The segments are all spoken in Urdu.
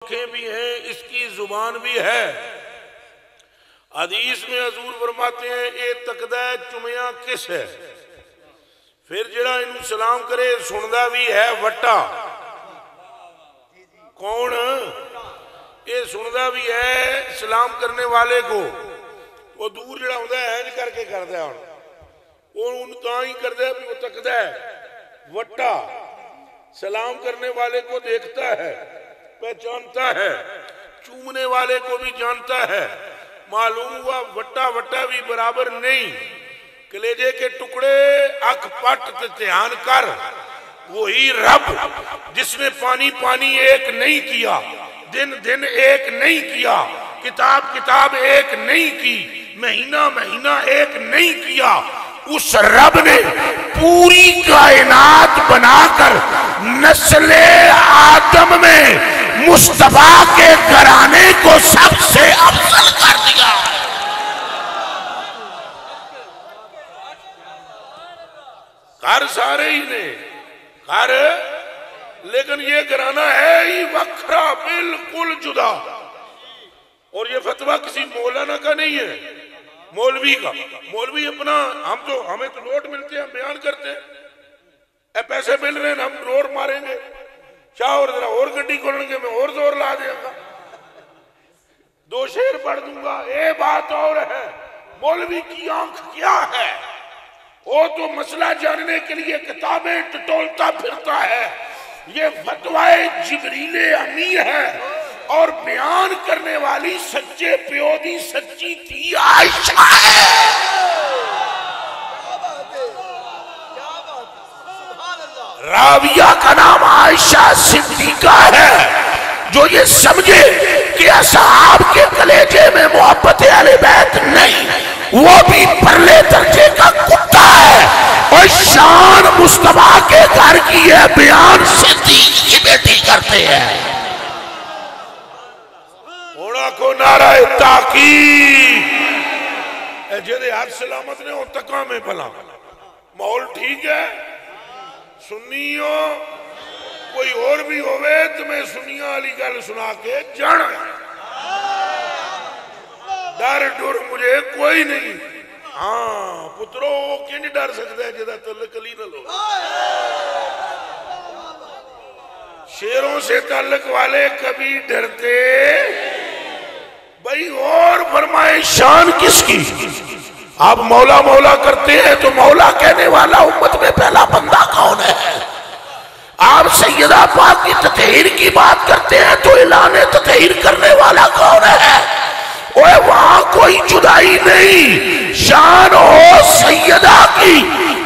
آنکھیں بھی ہیں، اس کی زبان بھی ہے۔ حدیث میں حضور فرماتے ہیں اے تکدہ چمیاں کس ہے؟ پھر جڑا انہوں سلام کرے سندا بھی ہے وٹا۔ کون؟ یہ سندا بھی ہے سلام کرنے والے کو، وہ دور جڑا ہوتا ہے اینج کر کے کرتا ہے، وہ ان کا ہی کرتا ہے، وہ تکدہ ہے وٹا، سلام کرنے والے کو دیکھتا ہے، پہچانتا ہے، چومنے والے کو بھی جانتا ہے۔ معلوم ہوا وٹا وٹا بھی برابر نہیں۔ کلیجے کے ٹکڑے اکھ پٹ دھیان کر، وہی رب جس نے پانی پانی ایک نہیں کیا، دن دن ایک نہیں کیا، کتاب کتاب ایک نہیں کی، مہینہ مہینہ ایک نہیں کیا، اس رب نے پوری کائنات بنا کر نسل آدم میں مصطفیٰ کے گھرانے کو سب سے افضل کر دیا۔ گھر سارے ہی نے گھر، لیکن یہ گھرانہ ہے ہی وکھرا، بالکل جدا۔ اور یہ فتویٰ کسی مولانا کا نہیں ہے، مولوی کا۔ مولوی اپنا ہمیں تو نوٹ ملتے ہیں، ہم بیان کرتے ہیں، اے پیسے مل رہے ہیں ہم روڈ ماریں گے، چاہ اور ذرا اور گڈی کھولیں گے، میں اور زور لا دیا گا، 2 شعر پڑھ دوں گا۔ اے بات اور ہے، مولوی کی آنکھ کیا ہے؟ وہ تو مسئلہ جاننے کے لیے کتابیں ٹٹولتا پھرتا ہے۔ یہ فتویٰ جبریل امی ہے، اور بیان کرنے والی سچے پیو دی سچی تھی عائشہ ہے۔ راویہ کا نام عائشہ صدیقہ ہے، جو یہ سمجھے کہ اصحاب کے کلیجے میں محبت اہل بیت نہیں، وہ بھی پرلے درجے کا کتا ہے۔ اور شان مصطفیٰ کے گھر کی ہے، بیان صدیق کی بیٹی کرتے ہیں۔ اوڑا کو نعرہ تحقیق، اے جدے ہاتھ سلامت نے اور تکا میں پلا ماحول ٹھیک ہے۔ سنیو کوئی اور بھی ہوئے تو میں سنیاں علی گل سنا کے جانا، ڈر ڈر مجھے کوئی نہیں۔ ہاں پترو کنج ڈر سکتا ہے جدہ تعلق علی نہ لو۔ شیروں سے تعلق والے کبھی ڈرتے بھائی۔ اور فرمائے شان کس کی؟ آپ مولا مولا کرتے ہیں تو مولا کہنے والا امت میں پہلا بندہ کون ہے؟ آپ سیدہ پاک کی تطہیر کی بات کرتے ہیں تو اعلان تطہیر کرنے والا کون ہے؟ اوہ وہاں کوئی جدائی نہیں، شان ہو سیدہ کی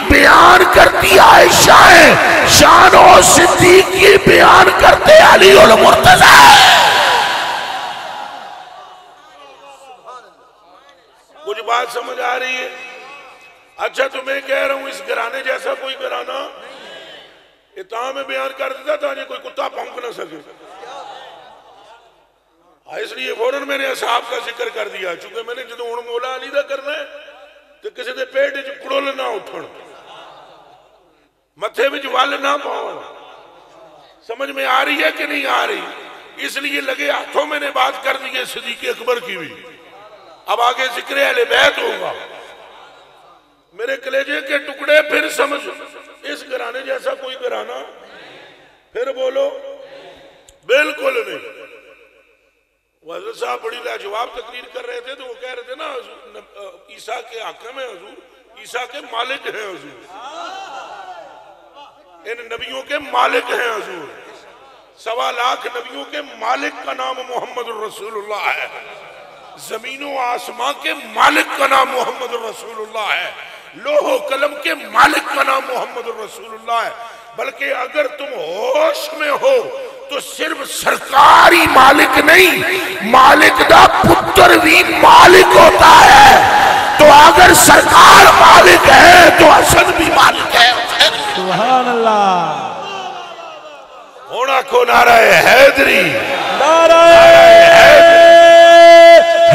بیان کرتی عائشہ ہے، شان ہو صدیق کی بیان کرتے علی المرتضی ہے۔ کچھ بات سمجھ آ رہی ہے؟ اچھا تو میں کہہ رہا ہوں اس گھرانے جیسا کوئی گھرانہ اتنا میں بیان کر دیتا تھا یہ کوئی کتا پھونک نہ سکے، اس لیے فوراً میں نے اصحاب کا ذکر کر دیا، چونکہ میں نے جدو ہن مولا علی دا کرنا ہے تو کسی دے پیٹ وچ کڑول نہ اٹھن، متھے وچ ول نہ پاؤں۔ سمجھ میں آ رہی ہے کہ نہیں آ رہی؟ اس لیے لگے ہاتھوں میں نے بات کر دی ہے صدیق اکبر کی بھی۔ اب آگے ذکر اہل بیت ہوگا۔ میرے کلیجے کے ٹکڑے پھر سمجھ، اس گھرانے جیسا کوئی گھرانہ، پھر بولو بالکل نہیں۔ حضرت صاحب بڑی لاجواب تقریر کر رہے تھے تو وہ کہہ رہے تھے نا عیسیٰ کے حاکم ہیں حضور، عیسیٰ کے مالک ہیں حضور، ان نبیوں کے مالک ہیں حضور، 1.25 لاکھ نبیوں کے مالک کا نام محمد الرسول اللہ ہے، زمین و آسمان کے مالک کا نام محمد الرسول اللہ ہے، لوح و قلم کے مالک کا نام محمد الرسول اللہ ہے۔ بلکہ اگر تم ہوش میں ہو تو صرف سرکاری مالک نہیں، مالک دا پتر بھی مالک ہوتا ہے۔ تو اگر سرکار مالک ہے تو حسن بھی مالک ہے۔ سبحان اللہ۔ ہونا کو نعرہ حیدری، نعرہ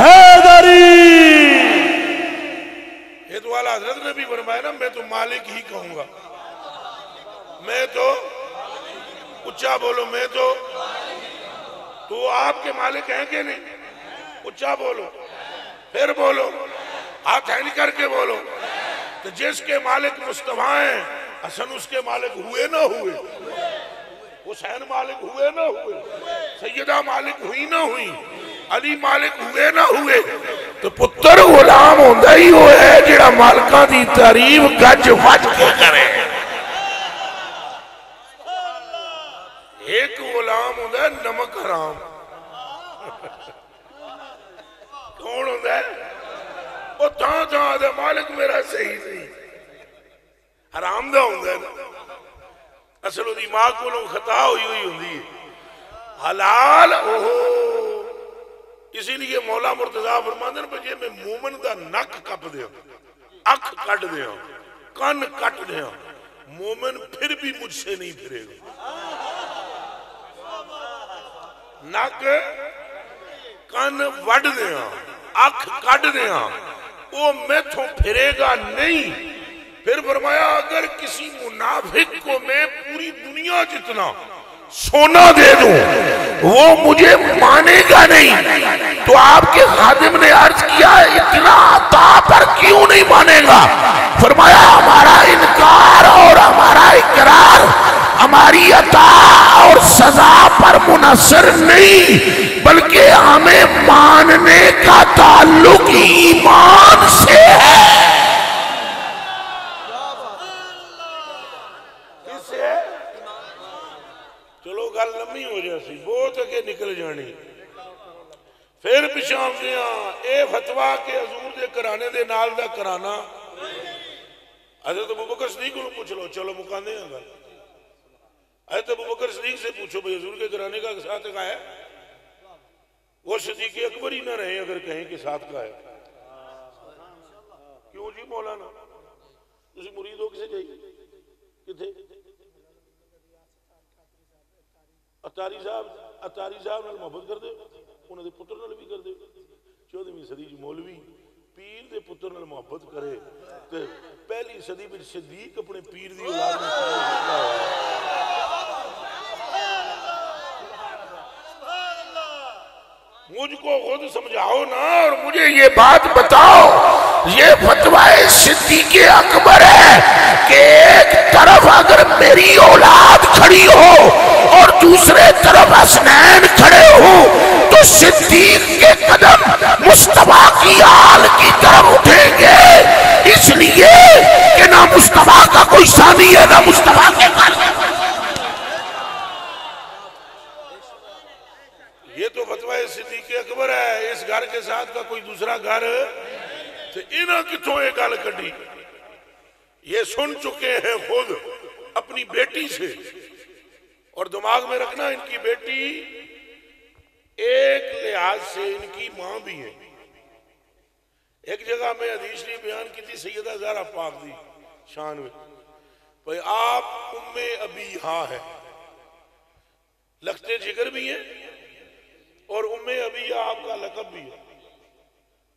حیدری۔ یہ تو والا حضرت نے بھی فرمایا نا میں تو مالک ہی کہوں گا، میں تو اچھا بولو، میں تو تو وہ آپ کے مالک ہیں کہ نہیں؟ اچھا بولو، پھر بولو، ہاتھ ہینڈ کر کے بولو۔ تو جس کے مالک مصطفیٰ ہیں، حسن اس کے مالک ہوئے نہ ہوئے، حسین مالک ہوئے نہ ہوئے، سیدہ مالک ہوئی نہ ہوئی، علی مالک ہوئے نہ ہوئے، تو پتر غلام ہوندہ ہی وہ ہے جڑا مالکاں دی تعریف گج وج کے کرے۔ ایک غلام ہوندہ ہے نمک حرام، کون ہوندہ ہے؟ وہ تھا دے مالک میرا صحیح نہیں، حرام دا ہوندہ ہے نا۔ اصل دی ماں کو لوگ خطا ہوئی ہوندی ہے، حلال اوہو۔ اسی لیے مولا مرتضیٰ فرماندے ہیں جے میں مومن دا نک کپ دیا، اکھ کٹ دیا، کن کٹ دیا، مومن پھر بھی مجھ سے نہیں پھرے گا۔ نک کن وڈ دیا، اکھ کٹ دیا، وہ میں تو پھرے گا نہیں۔ پھر فرمایا اگر کسی منافق کو میں پوری دنیا جتنا سونا دے دوں وہ مجھے مانے گا نہیں، تو آپ کے خادم نے عرض کیا اتنا عطا پر کیوں نہیں مانے گا؟ فرمایا ہمارا انکار اور ہمارا اقرار ہماری عطا اور سزا پر منحصر نہیں، بلکہ ہمیں ماننے کا تعلق ایمان سے ہے۔ چلو گل لمبی ہو جاسی، بہت اگے نکل جانی۔ پھر پچھاں دیاں اے فتویٰ کہ حضور دے کرانے دے نال دا کرانا، حضرت ابوبکر صدیق کو پوچھ لو، چلو مکاندے ہیں گا۔ حضرت ابوبکر صدیق سے پوچھو بھئی حضور کے کرانے کا ساتھ کا ہے؟ وہ صدیق اکبر ہی نہ رہے اگر کہیں کہ ساتھ کا ہے۔ کیوں جی مولانا تسی مرید ہو کسے جائیے کتھے؟ اتاری صاحب نال محبت کر دے، انہوں دے پتر نال بھی کر دے۔ 14ویں صدی جو مولوی پیر دے پتر نال محبت کرے تو پہلی صدی میں صدیق اپنے پیر دی اولاد میں مجھ کو خود سمجھاؤ نا اور مجھے یہ بات بتاؤ، یہ فتویٰ صدیق اکبر ہے کہ ایک طرف اگر میری اولاد کھڑی ہو اور دوسرے طرف حسنین کھڑے ہو تو صدیق کے قدم مصطفیٰ کی آل کی طرف اٹھیں گے، اس لیے کہ نہ مصطفیٰ کا کوئی ثانی ہے نہ مصطفیٰ کے قلب۔ یہ تو فتویٰ صدیق اکبر ہے، اس گھر کے ساتھ کا کوئی دوسرا گھر تو انہاں کتوں ایک گل کٹی۔ یہ سن چکے ہیں خود اپنی بیٹی سے، اور دماغ میں رکھنا ان کی بیٹی ایک لحاظ سے ان کی ماں بھی ہے۔ ایک جگہ میں حدیث نے بیان کی تھی سیدہ زہرا پاک دی شان میں، بھئی آپ ام ابی ہاں ہے، لختے جگر بھی ہیں اور ام ابی آپ کا لقب بھی ہے،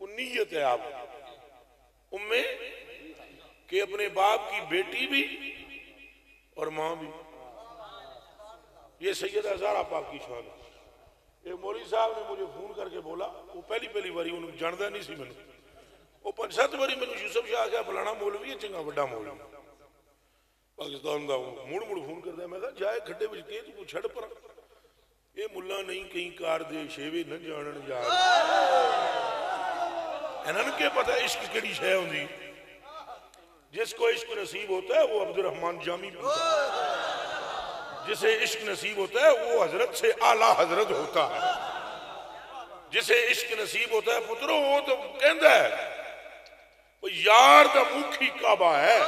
انیت ہے آپ ام کہ اپنے باپ کی بیٹی بھی اور ماں بھی۔ یہ سیدہ زہرا پاک کی شان ہے۔ ایک مولوی صاحب نے مجھے فون کر کے بولا، وہ پہلی باری انہوں جاندہ نہیں سی میں نے، وہ 5-7 باری میں نے یوسف شاہ کیا فلانا مولوی ہے چنگا وڈا مولوی پاکستان دا مڑ فون کرتا ہے۔ میں کہا جائے کھڈے بچ کے تو چھڑ پر یہ ملا نہیں کہیں کار دے شیوے نہ جانن جا انہوں کے پتہ عشق کیڑی شے ہوندی، جس کو عشق نصیب ہوتا ہے وہ عبد الرحمن جامی بنتا ہے، جسے عشق نصیب ہوتا ہے وہ حضرت سے اعلیٰ حضرت ہوتا ہے، جسے عشق نصیب ہوتا ہے پتروں وہ تو کہندہ ہے وہ یار دا مکھی کعبہ ہے۔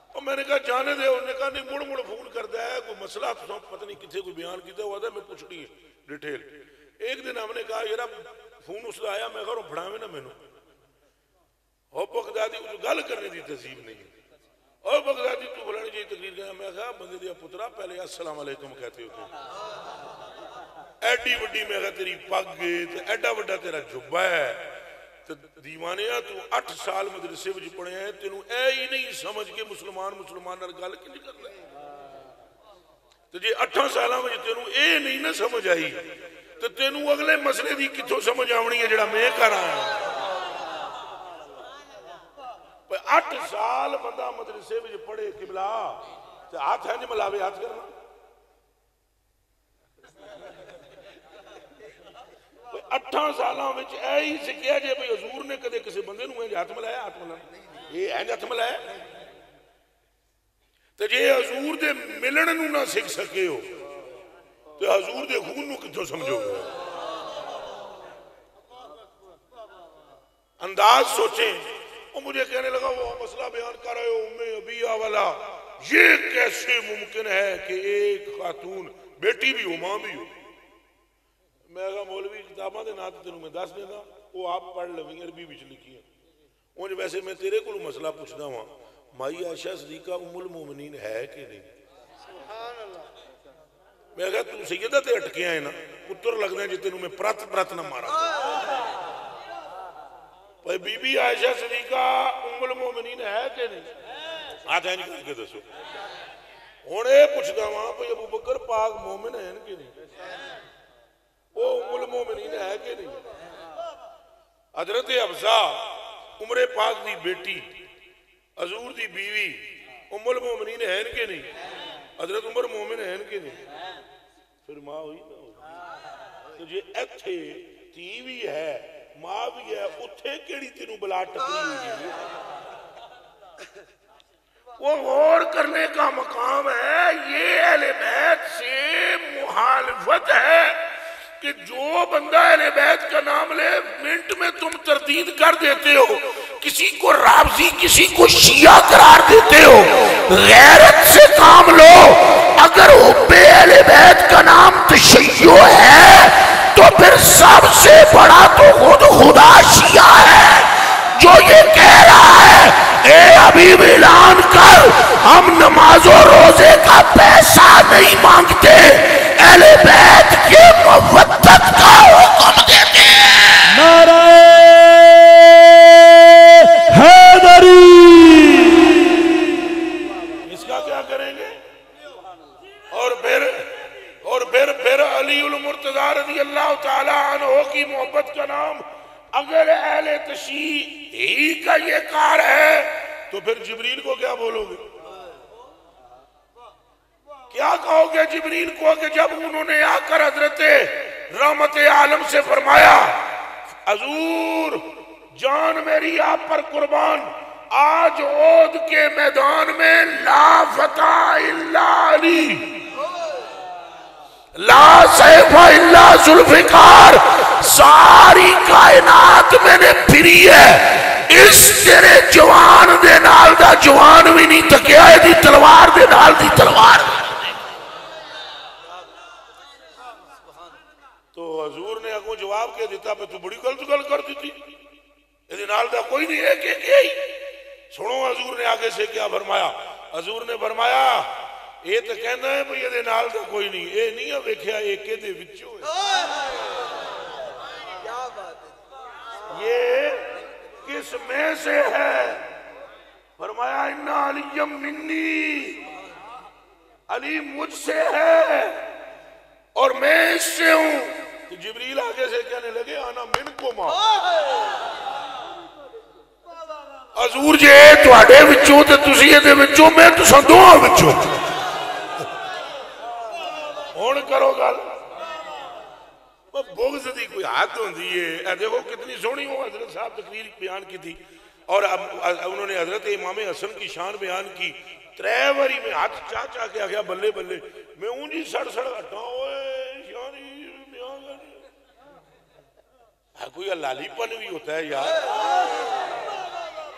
اور میں نے کہا جانے دے، انہوں نے کہا نہیں مڑ فون کرتا ہے کوئی مسئلہ پتہ نہیں کتھے کوئی بیان کیتا ہوا تھا میں پوچھنی ڈیٹیل۔ ایک دن ہم نے کہا یارا فون اس دا آیا میں کہا پڑھاوے نا میں نے او بغدادی کو گل کرنے دی تہذیب نہیں، او بغدادی تو بلانے جی تقریر کرنا، میں کہا بندے دیا پترا پہلے السلام علیکم کہتے ہوتے ایڈی وڈی میں کہا تیری پگ ایڈا وڈا تیرا جبہ ہے دیوانیا تو 8 سال مدرسے وچ پڑھے ہیں تینوں اے ہی نہیں سمجھ کے مسلمان نال گل کی نہیں کرتا۔ تو جی 8 سالوں میں تینوں اے نہیں نہ سمجھ آئی تو تینوں اگلے مسئلے دی کتوں سمجھ آونی ہے جڑا میں کر رہا ہوں 8 سال بندہ مدرسے میں پڑھے قبلہ ہاتھ ہے نہیں ملاوے ہاتھ کرنا 8 سالوں میں اے ہی سکھیا جے بھئی حضور نے کدے کسی بندے نوں ہاتھ ملایا ہاتھ ملانا یہ ہے ہاتھ ملایا تو جے حضور دے ملن نوں نہ سکھ سکے ہو تو حضور دے خون نوں کتوں سمجھو گے انداز سوچیں وہ مجھے کہنے لگا وہ مسئلہ بیان کر رہے ہو ام ابیہ والا یہ کیسے ممکن ہے کہ ایک خاتون بیٹی بھی ہو ماں بھی ہو میں کہا مولوی کتاباں دے نات تینوں میں دس دینا وہ آپ پڑھ لویں عربی وچ لکھی ہیں وہ ویسے میں تیرے کو مسئلہ پوچھنا ہوا مائی عائشہ صدیقہ ام المومنین ہے کہ نہیں سبحان اللہ میں کہا تو سیدہ تے اٹکیاں ہیں نا پتر لگنا ہے جی تینوں میں پرت نہ مارا بھائی بی بی عائشہ صدیقہ ام المومنین ہے کہ نہیں آج ہے نہیں کر کے دسو ہونے پوچھتا ہوا بھائی ابو بکر پاک مومن ہیں کہ نہیں وہ ام المومنین ہے کہ نہیں حضرت حفصہ عمر پاک دی بیٹی حضور دی بیوی ام المومنین ہیں کہ نہیں حضرت عمر مومن ہیں کہ نہیں پھر ماں ہوئی نہ ہوئی تو جے ایتھے تی بھی ہے ماں بھی ہے اتھے کیڑی تینوں بلا ٹکری ہوئی وہ غور کرنے کا مقام ہے یہ اہل بیت سے مخالفت ہے کہ جو بندہ اہل بیت کا نام لے منٹ میں تم تردید کر دیتے ہو کسی کو رافضی کسی کو شیعہ قرار دیتے ہو غیرت سے کام لو اگر حب اہل بیت کا نام تشیع ہے تو پھر سب سے بڑا تو خود خدا شیعہ ہے جو یہ کہہ رہا ہے اے حبیب اعلان کر ہم نماز و روزے کا پیسہ نہیں مانگتے اہل بیت کے مودت کا حکم دیتے ہیں نعرہ حیدری اس کا کیا کریں گے اور پھر علی المرتضی رضی اللہ تعالی عنہ کی محبت کا نام اگر اہل تشیع ہی کا یہ کار ہے تو پھر جبریل کو کیا بولو گے کیا کہو گے جبریل کو کہ جب انہوں نے آ کر حضرت رحمت عالم سے فرمایا حضور جان میری آپ پر قربان آج عہد کے میدان میں لا فتح الا علی لا سیف الا ذوالفقار ساری کائنات میں نے پھری ہے اس تیرے جوان دے نال دا جوان بھی نہیں تکیا ہے دی تلوار دے نال دی تلوار تو حضور نے اگوں جواب کیا دیتا پہ تو بڑی غلط گل کر دیتی یہ نال دا کوئی نہیں ہے کہ سنو حضور نے آگے سے کیا فرمایا حضور نے فرمایا یہ تو کہنا ہے بھئی یہ نال دا کوئی نہیں یہ نہیں ہے ویکھیا ایک دے وچوں ہے یہ کس میں سے ہے فرمایا اِنَّ عَلِيًّا مِنِّي علی مجھ سے ہے اور میں اس سے ہوں تو جبریل آگے سے کہنے لگے آنا منکم حضور جے تواڈے وچوں تے تسی دے وچوں میں تساں دوواں وچوں ہن کرو گل بغض دی کوئی حد ہوندی ہے دیکھو کتنی سونی ہو حضرت صاحب تقریر بیان کی تھی اور انہوں نے حضرت امام حسن کی شان بیان کی 3 باری میں ہاتھ چاہ کے آگیا بلے بلے میں اونجی سڑ ہٹا ہوئے شانی بیان کرنی کوئی لالی پن بھی ہوتا ہے یار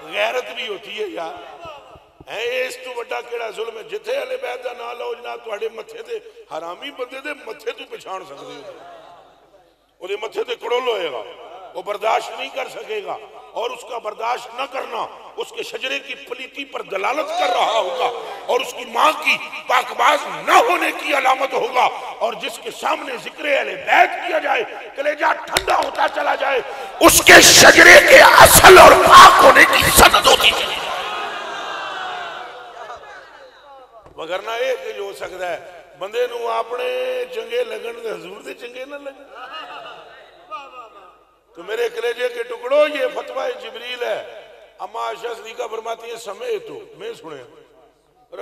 غیرت بھی ہوتی ہے یار اس تو بڑا کیڑا ظلم ہے جتھے اہل بیت دا نام لو جناب تواڈے متھے تے حرامی بندے دے متھے تو پہچان سکدے ہو وہ دے متھے تے کڑول ہوئے گا وہ برداشت نہیں کر سکے گا اور اس کا برداشت نہ کرنا اس کے شجرے کی پلیتی پر دلالت کر رہا ہوگا اور اس کی ماں کی پاکباز نہ ہونے کی علامت ہوگا اور جس کے سامنے ذکر اہل بیت کیا جائے کلیجہ ٹھنڈا ہوتا چلا جائے اس کے شجرے کے اصل اور پاک ہونے کی سند ہوتی چلی جائے وگرنہ ایک جو ہو سکتا ہے بندے نو اپنے چنگے لگن دے حضور دے چنگے نہ لگن. تو میرے کلیجے کے ٹکڑوں یہ فتوہ جبریل ہے. اما عائشہ صدیقہ فرماتی ہیں سمیت تو میں سنے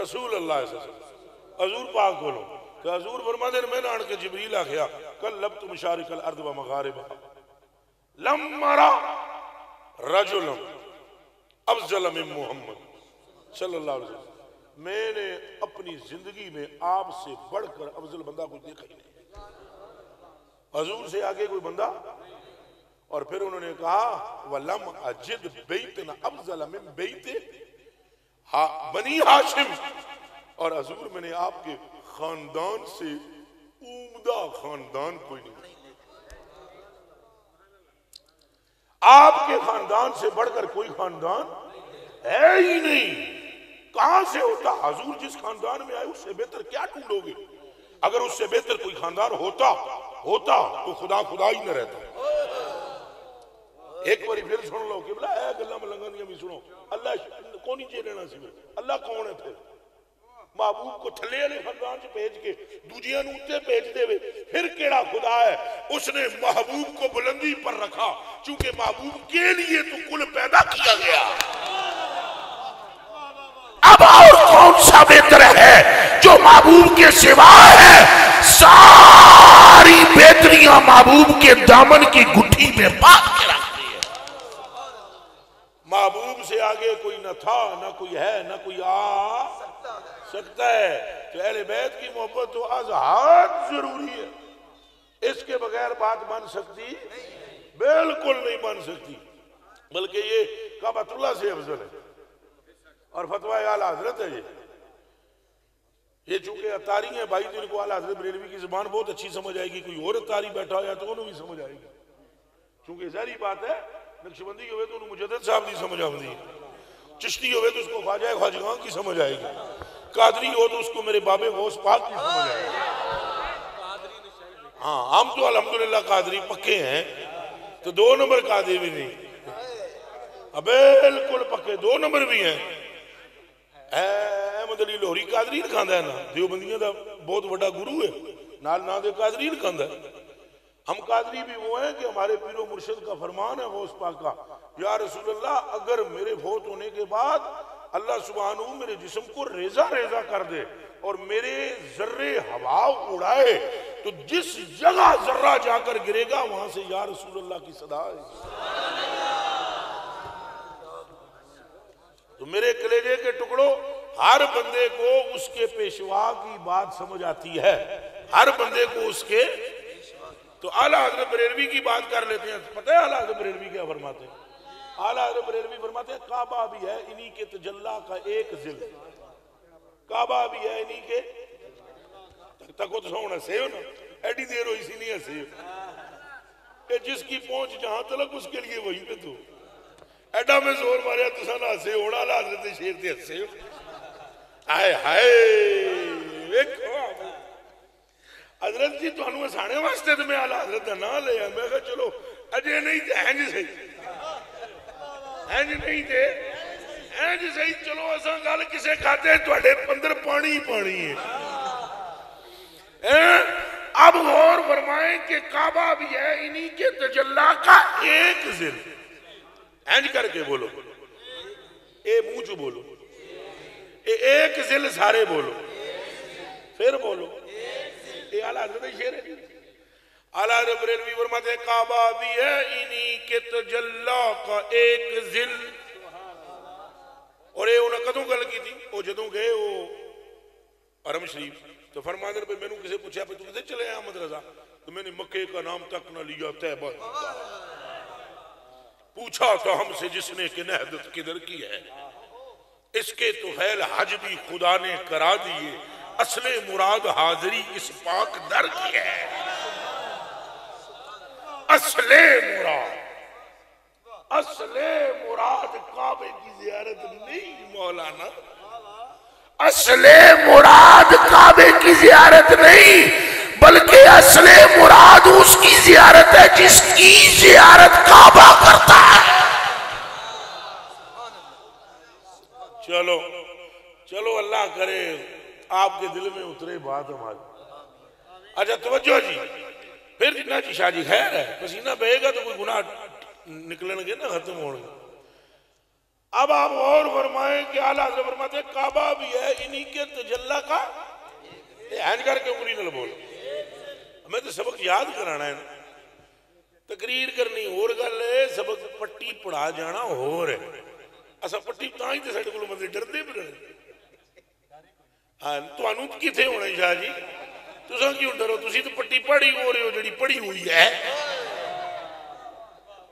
رسول اللہ صلی اللہ علیہ وسلم حضور پاک بولو کہ حضور فرماتے ہیں میں نے آن کے جبریل آخیا قلبت مشارق الارض و مغاربہ لم مرا رجل افضل من محمد صلی اللہ علیہ وسلم. میں نے اپنی زندگی میں آپ سے بڑھ کر افضل بندہ کوئی دیکھا ہی نہیں. حضور سے آگے کوئی بندہ. اور پھر انہوں نے کہا وَلَمْ أَجِدْ بَيْتًا أَفْضَلَ مِنْ بَيْتِ بنی ہاشم. اور حضور میں نے آپ کے خاندان سے عمدہ خاندان کوئی نہیں. آپ کے خاندان سے بڑھ کر کوئی خاندان ہے ہی نہیں. کہاں سے ہوتا؟ حضور جس خاندان میں آئے اس سے بہتر کیا ڈھونڈو گے؟ اگر اس سے بہتر کوئی خاندان ہوتا تو خدا ہی نہ رہتا. ایک باری پھر سن لو کہ بلا اے گلہ ملنگا دیا بھی سنو. اللہ کونی چاہے لینا سی میں اللہ کون ہے؟ پھر محبوب کو تھلے علیہ خاندان سے بھیج کے دوجیاں نوتے بھیج دے ہوئے پھر کیڑا خدا ہے؟ اس نے محبوب کو بلندی پر رکھا چونکہ محبوب کے لیے تو کل پیدا کیا گیا. اب اور کون سا بہتر ہے جو محبوب کے سوا ہے؟ ساری بہتریاں محبوب کے دامن کی گٹھی میں باندھ کے رکھتی ہے. محبوب سے آگے کوئی نہ تھا نہ کوئی ہے نہ کوئی آ سکتا ہے. تو اہل بیت کی محبت تو ازحاد ضروری ہے. اس کے بغیر بات بن سکتی بالکل نہیں بن سکتی. بلکہ یہ کعبۃ اللہ سے افضل ہے اور فتویٰ اعلیٰ حضرت ہے. یہ چونکہ اتاری ہیں بھائی تو ان کو اعلیٰ حضرت بریلوی کی زبان بہت اچھی سمجھ آئے گی. کوئی اور اتاری بیٹھا ہو یا تو انہوں بھی سمجھ آئے گی. چونکہ ظاہری بات ہے نقشبندی ہوئے تو انہوں مجدد صاحب نہیں سمجھ آمدی. چشتی ہوئے تو اس کو خواجہ خواجگاں کی سمجھ آئے گی. قادری ہو تو اس کو میرے باب غوث پاک کی سمجھ آئے گی. ہاں ہم تو الحمدللہ قادری پکے ہیں تو 2 نمبر قادری بھی نہیں. بالکل پکے 2 نمبر بھی ہیں. احمد علی لوہری قادری کھاندا ہے نا دیوبندیاں دا بہت بڑا گرو ہے نال نا دے قادری کھاندا ہے. ہم قادری بھی وہ ہیں کہ ہمارے پیر و مرشد کا فرمان ہے غوث پاک کا یا رسول اللہ اگر میرے فوت ہونے کے بعد اللہ سبحانہ میرے جسم کو ریزہ ریزہ کر دے اور میرے ذرے ہوا اڑائے تو جس جگہ ذرہ جا کر گرے گا وہاں سے یا رسول اللہ کی صدا ہے. تو میرے کلیجے کے ٹکڑوں ہر بندے کو اس کے پیشوا کی بات سمجھ آتی ہے. ہر بندے کو اس کے تو اعلیٰ حضرت بریلوی کی بات کر لیتے ہیں. پتہ ہے اعلیٰ حضرت بریلوی کیا فرماتے ہیں؟ اعلیٰ حضرت بریلوی فرماتے ہیں کعبہ بھی ہے انہی کے تجلی کا ایک ذل. کعبہ بھی ہے انہی کے تک تو سونا سے ہو نا ایڈی دیر ہوئی سی نہیں ایسے کہ جس کی پہنچ جہاں تلک اس کے لیے وہیں پہ تو ایڈا میں زور ماریا تو سانا ہسے ہونا اعلیٰ حضرت شیر تے ہسے ہو. آئے ہائے ویکھو حضرت جی تو انہوں سانے واسطے تو میں اعلیٰ حضرت کا نہ لیا. میں کہا چلو اجے نہیں تھے ہیں جی صحیح ہیں جی نہیں تھے ہیں جی صحیح. چلو ایسا گل کسے کھاتے ہیں توڑے پندر پانی ہی پانی ہے. اب غور فرمائیں کہ کعبہ بھی ہے انہی کے تجلی کا ایک ذل. اینج کر کے بولو اے منہ جو بولو ایک ذل سارے بولو پھر بولو. اے اعلیٰ حضرت شیر ہے. اعلیٰ حضرت بریلوی فرماتے ہیں کعبہ بھی ہے انہی کے تجلی کا ایک ذل. اور اے انہوں نے کدوں گل کی تھی وہ جدوں گئے وہ حرم شریف تو فرماتے ہیں میں نے کسے پوچھا پہ تو کسے چلے ہیں احمد رضا تو میں نے مکے کا نام تک نہ لیا طیبہ پوچھا تھا ہم سے جس نے کہ نہدت کدھر کی ہے. اس کے تو خیل حج بھی خدا نے کرا دیئے اصل مراد حاضری اس پاک در کی ہے. اصل مراد کعبے کی زیارت نہیں مولانا. اصل مراد کعبے کی زیارت نہیں بلکہ اصل مراد اس کی زیارت ہے جس کی زیارت کعبہ کرتا ہے. چلو اللہ کرے آپ کے دل میں اترے بات ہماری. اچھا توجہ جی. پھر جتنا جی شاہ جی خیر ہے, پسینہ بہے گا تو کوئی گناہ نکلیں گے نا, ختم ہوں گے. اب آپ اور فرمائیں کہ اعلیٰ حضرت فرماتے ہیں کعبہ بھی ہے انہی کے تجلی کا. ہینج کر کے انگلی نہ بول, ہمیں تو سبق یاد کرانا ہے نا, تقریر کرنی اور گل ہے, سبق پٹی پڑھا جانا اور ہے. اسا پٹی تاں ہی تے ساڈے کولوں بندے ڈردے پھرن. ہاں تانوں کتھے ہونا شاہ جی, تساں کیوں ڈرو, تسی تو پٹی پڑھی ہو رہے ہو جڑی پڑھی ہوئی ہے.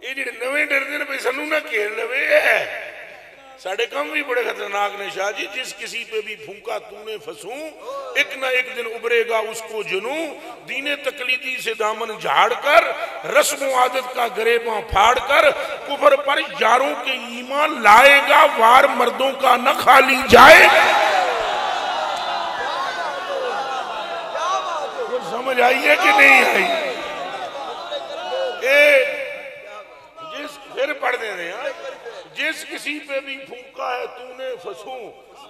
یہ جڑے نویں ڈردے نے بھئی سنوں نہ کھیل لوے ہے. ساڑھے کم بھی بڑے خطرناک نے شاہ جی. جس کسی پہ بھی پھونکا تو نے فسوں, ایک نہ ایک دن ابھرے گا اس کو جنوں. دین تقلیدی سے دامن جھاڑ کر, رسم و عادت کا گریباں پھاڑ کر, کفر پر یاروں کے ایمان لائے گا, وار مردوں کا نہ خالی جائے. سمجھ آئیے کہ نہیں آئی؟ پھر پڑھ دے رہے ہیں, جس کسی پہ بھی پھونکا ہے تو نے فسوں,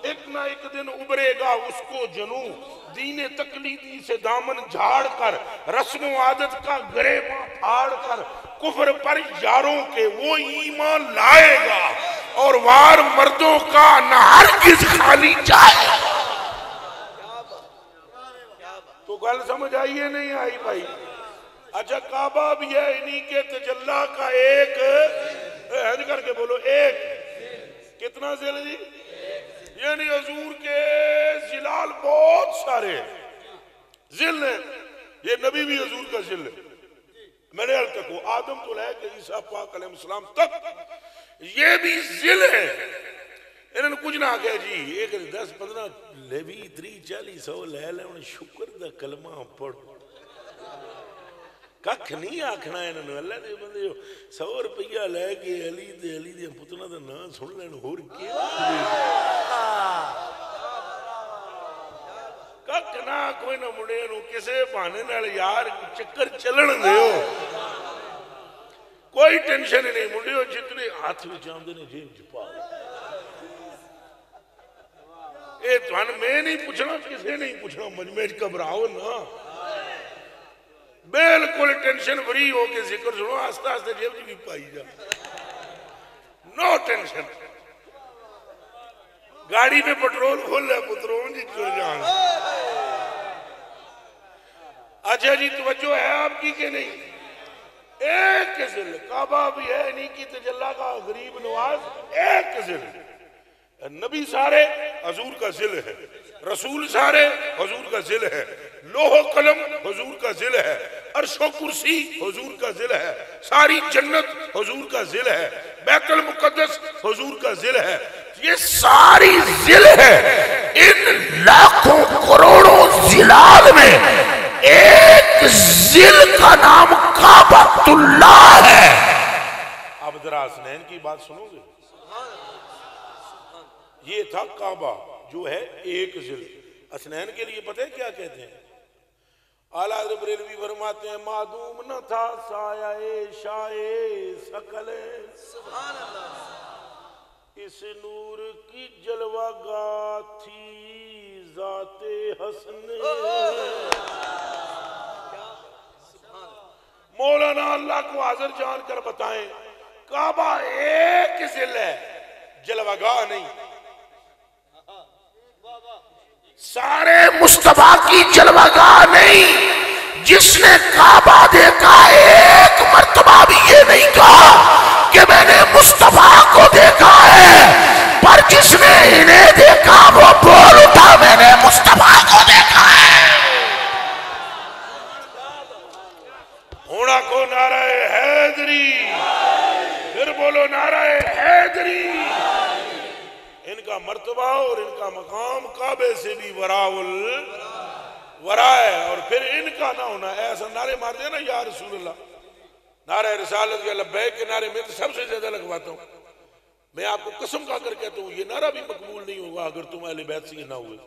ایک نہ ایک دن ابھرے گا اس کو جنوں. دین تقلیدی سے دامن جھاڑ کر, رسم و عادت کا گریباں پھاڑ کر, کفر پر یاروں کے وہ ایمان لائے گا, اور وار مردوں کا نہ ہرگز خالی جائے. تو گل سمجھ آئیے نہیں آئی بھائی؟ اچھا کعبہ بھی ہے انہی کے تجلی کا ایک, حج کر کے بولو ایک. کتنا ذل جی؟ یعنی حضور کے ذلال بہت سارے ذل ہیں. یہ نبی بھی حضور کا ذل ہے. میرے حال تک ہو آدم تو لے کے عیسیٰ پاک علیہ السلام تک یہ بھی ذل ہے. انہوں نے کچھ نہ آگیا جی, ایک 10-15 لے بھی 30-40 لے لے انہیں شکر دا کلمہ پڑھ. ککھ نہیں آکھنا انہوں نے. اللہ دے بندے 100 روپیہ لے کے علی دے پتنا دا نام سن لین ہور کیا ککھ نہ کوئی نہ مڑے نو کسے پانے نال یار چکر چلن دے ہو. کوئی ٹینشن نہیں مڑے ہو, جتنے ہاتھ میں چاندے نے جیب چھپا. اے توان میں نہیں پوچھنا, کسے نہیں پوچھنا, مجمع گھبراؤ نا, بالکل ٹینشن فری ہو کے ذکر سنو, آستہ آستہ جیب جی بھی پائی جا, نو ٹینشن. گاڑی میں پٹرول کھول لے پترون جی چل جان. اچھا جی توجہ ہے آپ کی کہ نہیں؟ ایک ذل کعبہ بھی ہے انہی کی تجلی کا غریب نواز, ایک ذل. نبی سارے حضور کا ذل ہے, رسول سارے حضور کا ذل ہے, لوح و قلم حضور کا ذل ہے, عرش و کرسی حضور کا ذل ہے, ساری جنت حضور کا ذل ہے, بیت المقدس حضور کا ذل ہے. یہ ساری ذل ہے. ان لاکھوں کروڑوں ذلال میں ایک ذل کا نام کعبۃ اللہ ہے. اب ذرا حسنین کی بات سنو گے. یہ تھا کعبہ جو ہے ایک ذل. حسنین کے لیے پتہ ہے کیا کہتے ہیں؟ اعلیٰ حضرت بریلوی فرماتے ہیں معدوم نہ تھا سایہ شاہ ثقل, سبحان اللہ, اس نور کی جلوہ گاہ تھی ذات حسن. مولانا اللہ کو حاضر جان کر بتائیں, کعبہ ایک ذل ہے, جلوہ گاہ نہیں. سارے مصطفیٰ کی جلوہ گاہ نہیں. جس نے کعبہ دیکھا ایک مرتبہ بھی یہ نہیں کہا کہ میں نے مصطفیٰ کو دیکھا ہے, پر جس نے انہیں دیکھا وہ بول اٹھا میں نے مصطفیٰ کو دیکھا ہے. ہونا کو نعرہ حیدری, پھر بولو نعرہ حیدری. ان کا مرتبہ اور ان کا مقام کعبے سے بھی ورا ہے. اور پھر ان کا نہ ہونا ایسا نعرے مار دیا نا یا رسول اللہ, نعرہ رسالت یا لبیک کے نعرے میں تو سب سے زیادہ لگواتا ہوں. میں آپ کو قسم کھا کر کہتا ہوں یہ نعرہ بھی مقبول نہیں ہوگا اگر تم اہل بیت سے نہ ہوئے.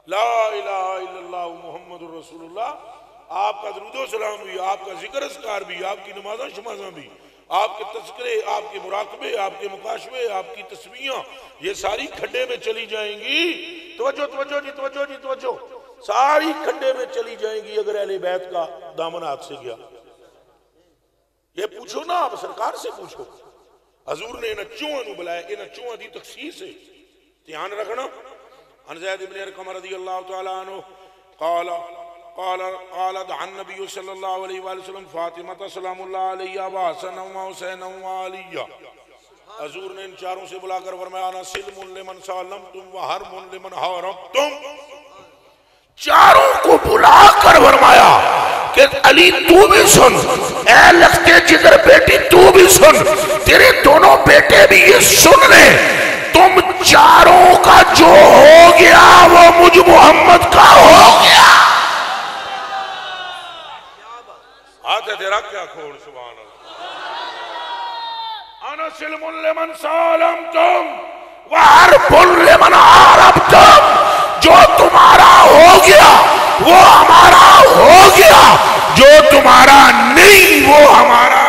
لا الہ الا اللہ محمد رسول اللہ. آپ کا درود و سلام بھی, آپ کا ذکر اذکار بھی, آپ کی نمازاں شمازاں بھی, آپ کے تذکرے، آپ کے مراقبے، آپ کے مکاشفے، آپ کی تسبیحاں، یہ ساری کھڈے میں چلی جائیں گی. توجہ توجہ جی، توجہ جی، توجہ. ساری کھڈے میں چلی جائیں گی اگر اہل بیت کا دامن ہاتھ سے گیا. یہ پوچھو نا، آپ سرکار سے پوچھو. حضور نے انہاں چوہاں نو بلایا، انہاں چوہاں دی تخصیص ہے، دھیان رکھنا. عن زید بن ارقم رضی اللہ تعالی عنہ قال دعا النبی صلی اللہ علیہ وآلہ وسلم فاطمہ سلام اللہ علیہ و حسن و حسین و علیہ. حضور نے ان چاروں سے بلا کر فرمایا انا سلم لمن سالمتم و حرم لمن حاربتم. چاروں کو بلا کر فرمایا کہ علی تو بھی سن، اے لختے جگر بیٹی تو بھی سن، تیرے دونوں بیٹے بھی یہ سن لیں، تم چاروں کا جو ہو گیا وہ مجھ محمد کا ہو گیا. ہاتھ ہے تیرا کیا کھوڑ. سبحان اللہ. انا سلم لمن سالمتم وحرب لمن حاربتم. جو تمہارا ہو گیا وہ ہمارا ہو گیا، جو تمہارا نہیں وہ ہمارا.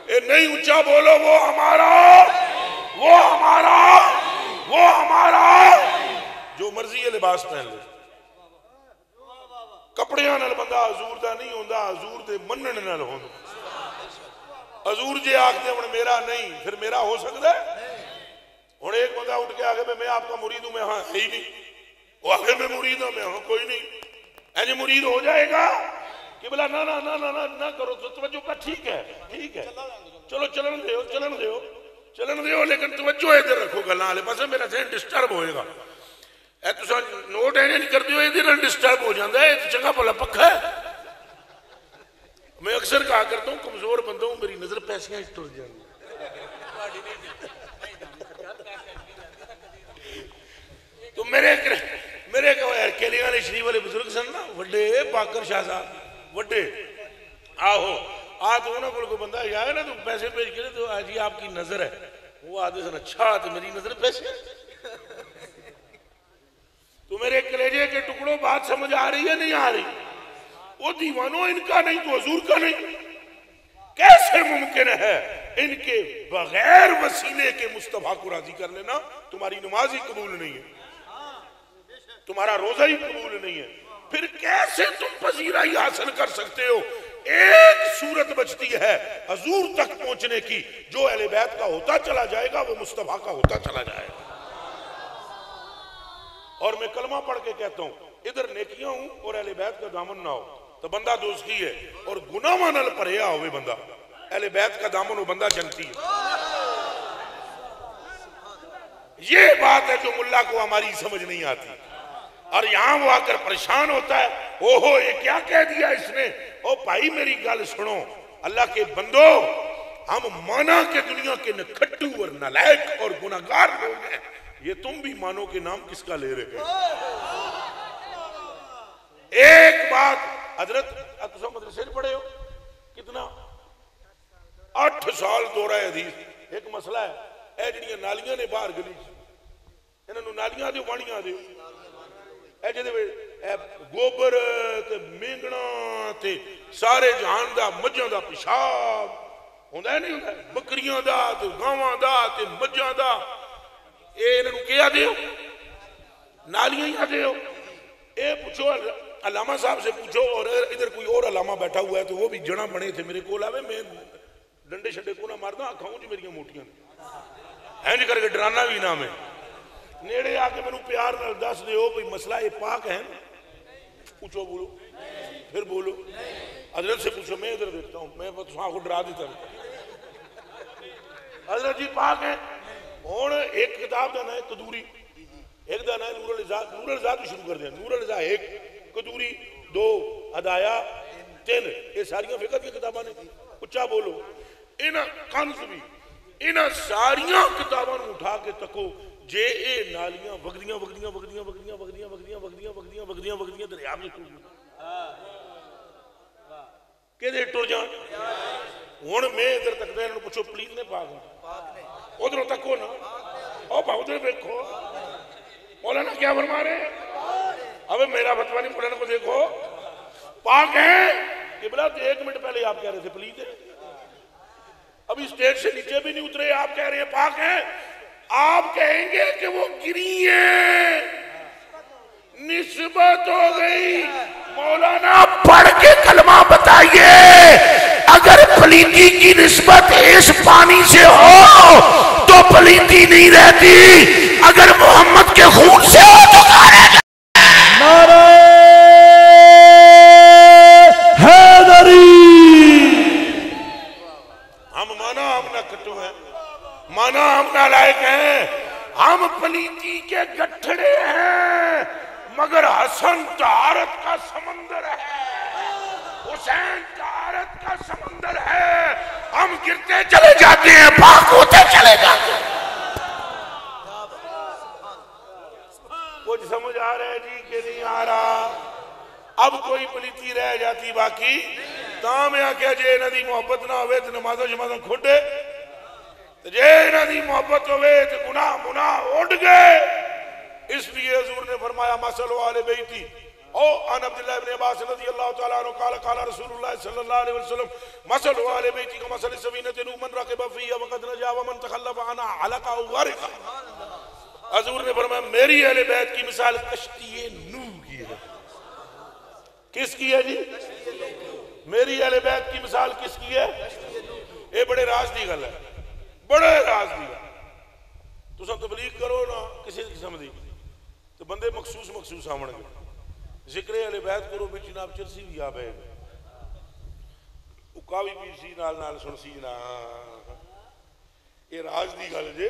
اے نہیں اونچا بولو، وہ ہمارا، وہ ہمارا، وہ ہمارا. جو مرضی ہے لباس پہن لے، کپڑیاں نال بندہ حضور دا نہیں ہوندا، حضور دے منن نال ہوندا. حضور جے آکھدے ہن میرا نہیں، پھر میرا ہو سکتا ہے؟ ہن ایک بندہ اٹھ کے آگے میں آپ کا مرید ہوں، میں ہاں ہے ہی نہیں. وہ آگے میں مرید ہوں، میں ہاں کوئی نہیں. ایجے مرید ہو جائے گا کہ بلا نہ نہ نہ نہ نہ کرو تو توجہ کا. ٹھیک ہے ٹھیک ہے، چلو چلن دیو چلن دیو چلن دیو، لیکن توجہ ادھر رکھو. گلاں والے پاسے میرا ذہن ڈسٹرب ہوئے گا. اے تساں نوٹ اینے نہیں کردے ہو، ادھر ڈسٹرب ہو جاندا ہے. چنگا بھلا پکھا ہے. میں اکثر کہا کرتا ہوں کمزور بندہ ہوں، میری نظر پیسیاں اس ٹر جاندی. تو میرے کیلی والے شریف والے بزرگ سن نا، وڈے باقر شاہ صاحب وڈے. آہو آ تو انہوں کو بندہ آیا ہے نا تو پیسے بھیج کے تو جی آپ کی نظر ہے. وہ آدھے سن اچھا تو میری نظر پیسے. تو میرے کلیجے کے ٹکڑوں بات سمجھ آ رہی ہے نہیں آ رہی؟ وہ دیوانوں ان کا نہیں تو حضور کا نہیں. کیسے ممکن ہے ان کے بغیر وسیلے کے مصطفیٰ کو راضی کر لینا؟ تمہاری نماز ہی قبول نہیں ہے، تمہارا روزہ ہی قبول نہیں ہے، پھر کیسے تم پذیرائی حاصل کر سکتے ہو؟ ایک صورت بچتی ہے حضور تک پہنچنے کی، جو اہل بیت کا ہوتا چلا جائے گا وہ مصطفیٰ کا ہوتا چلا جائے گا. اور میں کلمہ پڑھ کے کہتا ہوں ادھر نیکیاں ہوں اور اہل بیت کا دامن نہ ہو تو بندہ دوزخی ہے، اور گناہ نال پرہیا ہوئے بندہ اہل بیت کا دامن ہو بندہ جنتی ہے. یہ بات ہے جو ملا کو ہماری سمجھ نہیں آتی، اور یہاں وہ آ کر پریشان ہوتا ہے. اوہو یہ کیا کہہ دیا اس نے؟ او بھائی میری گل سنو، اللہ کے بندو، ہم مانا کہ دنیا کے نکھٹو اور نالائق اور گناہگار لوگ ہیں، یہ تم بھی مانو کے نام کس کا لے رہے ہیں؟ ایک بات حضرت تساں مدرسے میں پڑھے ہو کتنا 8 سال دورہ حدیث. ایک مسئلہ ہے اے جڑیاں نالیاں نے باہر گلی انہاں نو نالیاں دیو پانیاں دیو، اے جدے گوبر تے مینگنا تے سارے جہان دا مجھاں دا پیشاب ہوندا ہے نہیں ہوندا، بکریاں دا تے گاواں دا تے مجھاں دا، اے انہاں نو کیا دیو؟ نالیاں ہی دیو. اے پوچھو علامہ صاحب سے پوچھو، اور ادھر کوئی اور علامہ بیٹھا ہوا ہے تو وہ بھی جڑا بنے تھے میرے کو لاوے، میں ڈنڈے شڈے کو نہ ماردا کھاؤں جی میری موٹیاں ہیں جی کر کے ڈرانا بھی نہ میں نیڑے آ کے میں پیار نال دس دیو بھئی مسئلہ یہ پاک ہے؟ پوچھو بولو پھر بولو. حضرت سے پوچھو، میں ادھر دیکھتا ہوں، میں تساں کو ڈرا دیتا ہوں. حضرت جی پاک ہے. ہوں ایک کتاب دا نام ہے قدوری، ایک دا نام ہے نور الازاد. نور الازاد شروع کر دیں. نور الازاد 1، قدوری 2، ہدایہ 3، یہ ساریاں فقہ کی کتاباں نے. اچھا بولو. انہاں کنز بھی انہاں ساریاں کتاباں اٹھا کے تکو، جے اے نالیاں وگدیاں وگدیاں وگدیاں وگدیاں وگدیاں وگدیاں وگدیاں وگدیاں وگدیاں وگدیاں دریا میں ٹر جان کہ ٹر جان. ہوں میں ادھر تک دے پوچھو پلیز نے پاک ہیں؟ ادھر تکو نا، او بھاؤ ادھر دیکھو مولانا کیا فرما رہے ہیں. اب میرا فتویٰ نہیں، مولانا کو دیکھو پاک ہیں. قبلہ 1 منٹ پہلے آپ کہہ رہے تھے پلیز ہے. ابھی اسٹیج سے نیچے بھی نہیں اترے، آپ کہہ رہے ہیں پاک ہیں، آپ کہیں گے کہ وہ گری ہیں، نسبت ہو گئی۔ مولانا پڑھ کے کلمہ بتائیے، اگر پلیتی کی نسبت اس پانی سے ہو تو پلیتی نہیں رہتی، اگر محمد کے خون سے ہو تو کہاں رہ جائے؟ نعرہ حیدری۔ ہم مانا ہم نہ کٹو ہیں، مانا ہم نہ لائق ہیں، ہم پلیتی کے گٹھڑے ہیں، مگر حسن طہارت کا سمندر ہے، حسین طہارت کا سمندر ہے، ہم گرتے چلے جاتے ہیں، پاک ہوتے چلے جاتے ہیں۔ کچھ سمجھ آ رہا ہے جی کہ نہیں آ رہا؟ اب کوئی پلیتی رہ جاتی باقی تاں میں آکیا جے نہ دی محبت نہ ہوئے تو نمازوں شمازوں کھوٹے، جے نہ دی محبت ہوئے تو گناہ مناہ اٹھ گئے۔ اس لیے حضور نے فرمایا مسلو آل بیتی او ان عبداللہ ابن عباس رضی اللہ تعالیٰ عنہ قال قال رسول اللہ صلی اللہ علیہ وسلم مسلو آل بیتی کا مسل سوینت نو من رقب فیہ وقد نجا ومن تخلف عنہ علقہ غرقہ۔ حضور نے فرمایا میری اہل بیت کی مثال کشتی نوح کی ہے۔ کس کی ہے جی؟ میری اہل بیت کی مثال کس کی ہے؟ یہ بڑے راز دی گل ہے، بڑے راز دی گل۔ تو سب تبلیغ کرو نا کسی قسم دی تو بندے مخصوص آمن گے، ذکر اہل بیت کرو بھی جناب چرسی بھی آ بے اکاوی بھی سی نال نال سن سی نا، یہ راز دی گل جے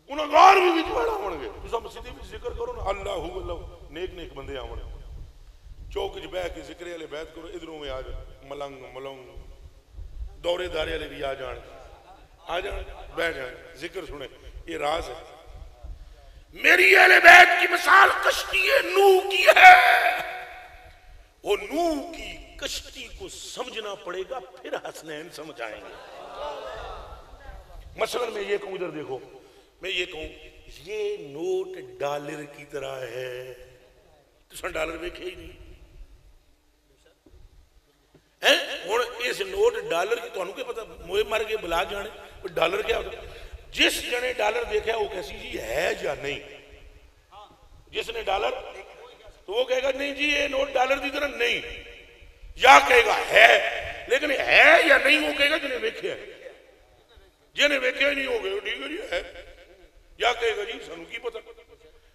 گناہگار بھی بڑا آمن گے۔ تو سب مسجدی بھی ذکر کرو نا اللہ اللہ نیک نیک بندے آمن گے، چوک جو بہ کے ذکر اہل بیت کرو، ادھروں میں آ جائے ملنگ ملنگ دورے دارے والے بھی آ جان بیٹھ جائیں ذکر سنیں، یہ راز ہے۔ میری اہل بیت کی مثال کشتی نوح کی ہے، وہ نوح کی کشتی کو سمجھنا پڑے گا پھر حسنین سمجھ آئیں گے۔ مثلا میں یہ کہوں، ادھر دیکھو، میں یہ کہوں یہ نوٹ ڈالر کی طرح ہے، تو سن ڈالر دیکھے ہی نہیں ہوں اس نوٹ ڈالر کی تو انہوں کے پتہ موئے مر کے بلا جانے ڈالر کیا ہوتا ہے؟ جس جنے ڈالر دیکھا ہے وہ کیسی جی ہے یا نہیں، جس نے ڈالر تو وہ کہے گا نہیں جی یہ نوٹ ڈالر دی طرح نہیں، یا کہے گا ہے، لیکن ہے یا نہیں وہ کہے گا جنہیں ویکھے ہے، جنہیں ویکھے نہیں ہو گئے ٹھیک ہے جی ہے، یا کہے گا جی سنوں کی پتہ۔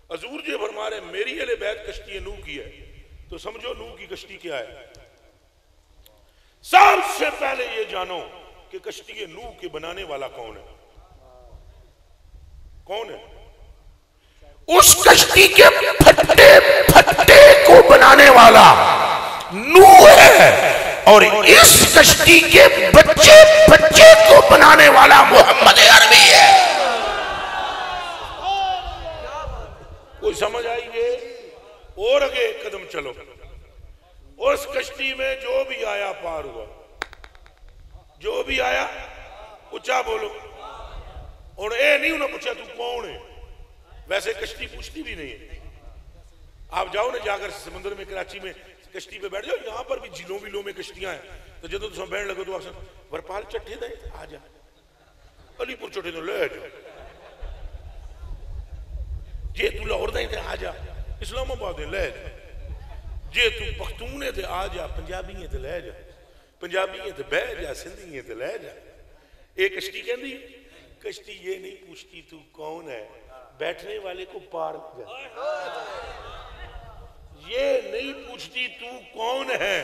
حضور جی فرما رہے میری اہل بیت کشتی نوح کی ہے، تو سمجھو نوح کی کشتی کیا ہے۔ سب سے پہلے یہ جانو کہ کشتی نوح کے بنانے والا کون ہے؟ کون ہے؟ اس کشتی کے پھٹے پھٹے کو بنانے والا نوح ہے، اور اس کشتی کے بچے بچے کو بنانے والا محمد عربی ہے۔ کوئی سمجھ آئی گے؟ اور آگے ایک قدم چلو، اس کشتی میں جو بھی آیا پار ہوا، جو بھی آیا اچھا بولو، اور اے نہیں انہوں نے پوچھا تو کون ہے، ویسے کشتی پوچھتی بھی نہیں ہے۔ آپ جاؤ نا جا کر سمندر میں کراچی میں کشتی پہ بیٹھ جاؤ، یہاں پر بھی جھیلوں ویلوں میں کشتیاں ہیں، تو جدو تو بیٹھ لگو تو آسان ورپال چٹھے دے آ جا، علی پور چٹھے دے لے جا، جے تو لاہور دے آ جا، اسلام آباد دے لے جا، جے تو پختون ہے تے آ جا، پنجابی ہے تے لے جا، پنجابی ہے تے بہ جا، سندھی ہے تے لے جا۔ ایک کشتی کہندی کشتی یہ نہیں پوچھتی تو کون ہے، بیٹھنے والے کو پار جا، یہ نہیں پوچھتی تو کون ہے،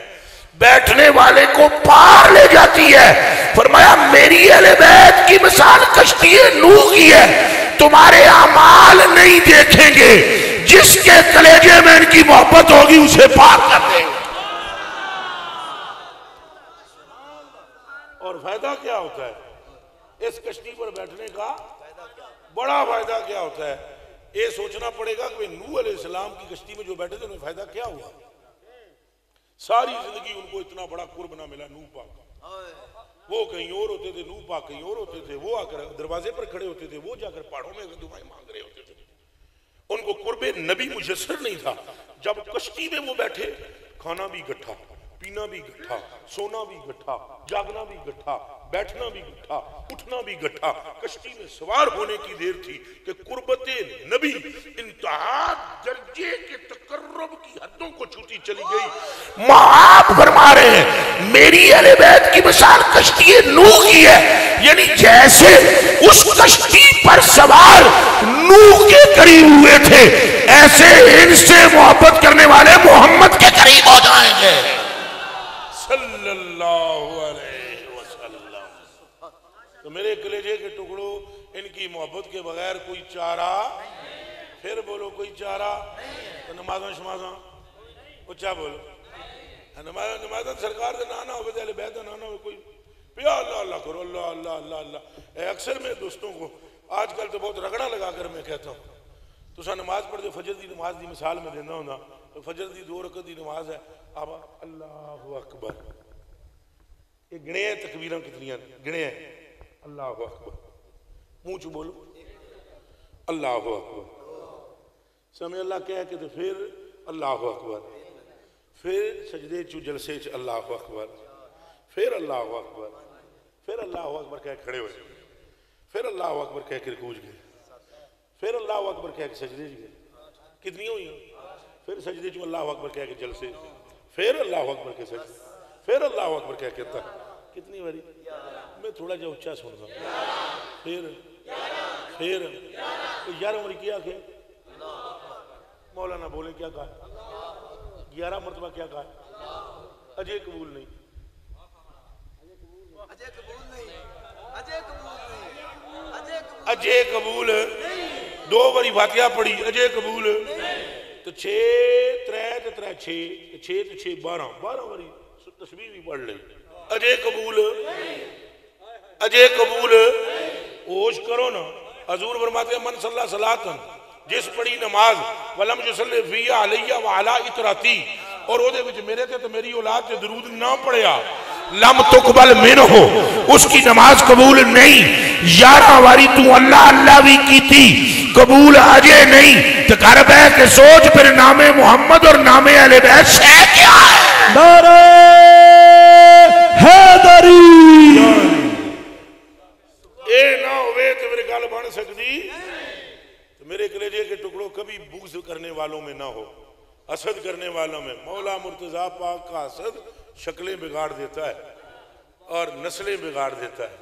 بیٹھنے والے کو پار لے جاتی ہے۔ فرمایا میری اہل بیت کی مثال کشتی نوح کی ہے، تمہارے اعمال نہیں دیکھیں گے، جس کے کلیجے میں ان کی محبت ہوگی اسے پار کر دیں گے۔ اور فائدہ کیا ہوتا ہے اس کشتی پر بیٹھنے کا؟ بڑا فائدہ کیا ہوتا ہے؟ یہ سوچنا پڑے گا کہ نوح علیہ السلام کی کشتی میں جو بیٹھے تھے انہیں فائدہ کیا ہوا؟ ساری زندگی ان کو اتنا بڑا قرب نہ ملا نوح پاک، وہ کہیں اور ہوتے تھے، نوح پاک کہیں اور ہوتے تھے، وہ آ کر دروازے پر کھڑے ہوتے تھے، وہ جا کر پہاڑوں میں دعائیں مانگ رہے ہوتے تھے، ان کو قرب نبی میسر نہیں تھا۔ جب کشتی میں وہ بیٹھے کھانا بھی گٹھا، پینا بھی گٹھا، سونا بھی گٹھا، جاگنا بھی گٹھا، بیٹھنا بھی گٹھا، اٹھنا بھی گٹھا. کشتی میں سوار ہونے کی دیر تھی کہ قربت نبی انتہا درجے کے تقرب کی حدوں کو چھوٹی چلی گئی. آپ فرما رہے ہیں میری اہل بیت کی مثال کشتی نوح کی ہے، یعنی جیسے اس کشتی پر سوار نوح کے قریب ہوئے تھے ایسے ان سے محبت کرنے والے محمد کے قریب ہو جائیں گے صلی اللہ علیہ وسلم. تو میرے کلیجے کے ٹکڑوں، ان کی محبت کے بغیر کوئی چارہ، پھر بولو کوئی چارہ. تو نمازاں شمازاں اچھا بولو، نمازاں سرکار دے نانا ہوئے دے اہل بیت دے نانا ہوئے کوئی پیا اللہ اللہ کرو، اللہ اللہ اللہ اللہ. اکثر میں دوستوں کو آج کل تو بہت رگڑا لگا کر میں کہتا ہوں تو سا نماز پڑھ دے، فجر دی نماز دی مثال میں دینا ہونا. فجر دی 2 رکعت دی نماز ہے، آبا اللہ اکبر، یہ گنے ہیں تکبیراں کتنی ہیں، گنے ہیں اللہ اکبر، منہ چ بولو اللہ اکبر، سمے اللہ کہہ کے تو پھر اللہ اکبر، پھر سجدے چو جلسے چ اللہ اکبر، پھر اللہ اکبر، پھر اللہ اکبر کہہ کھڑے ہوئے، پھر اللہ اکبر کہہ کے رکوع گئے، پھر اللہ اکبر کہہ کے سجدے گئے. کتنی ہوئی ہیں؟ پھر سجدے چو اللہ اکبر کہہ کے جلسے، پھر اللہ اکبر کے سجدے، پھر اللہ اکبر کہہ کے تک. کتنی باری؟ میں تھوڑا جا اچھا سن رہا ہوں. پھر 11 عمر کیا کہ مولانا بولیں کیا کہا؟ 11 مرتبہ کیا کہا؟ اجے قبول نہیں، اجے قبول. 2 باری فاتحہ پڑھی اجے قبول. تو 6 3 تے 3 6 6 تے 6 12 باری تسبیح بھی پڑھ لئی اجے قبول. اجے قبول. ہوش کرو نا. حضور فرماتے ہیں من صلی صلاۃً، جس پڑھی نماز ولم یصلی فیہا علیہ وعلی اطراتی، اور او دے وچ میرے تے میری اولاد تے درود نہ پڑھیا، لم تقبل منہ، اس کی نماز قبول نہیں. 11 واری تو اللہ اللہ بھی کی تھی، قبول اجے نہیں. تو کر بے کہ سوچ پھر نام محمد اور نام اہل بیت سے کیا ہے. نعرہ حیدری. اے نہ ہوئے تو میرے گل بن سکتی. تو میرے کلیجے کے ٹکڑوں کبھی بغض کرنے والوں میں نہ ہو، حسد کرنے والوں میں. مولا مرتضیٰ پاک کا حسد شکلیں بگاڑ دیتا ہے اور نسلیں بگاڑ دیتا ہے.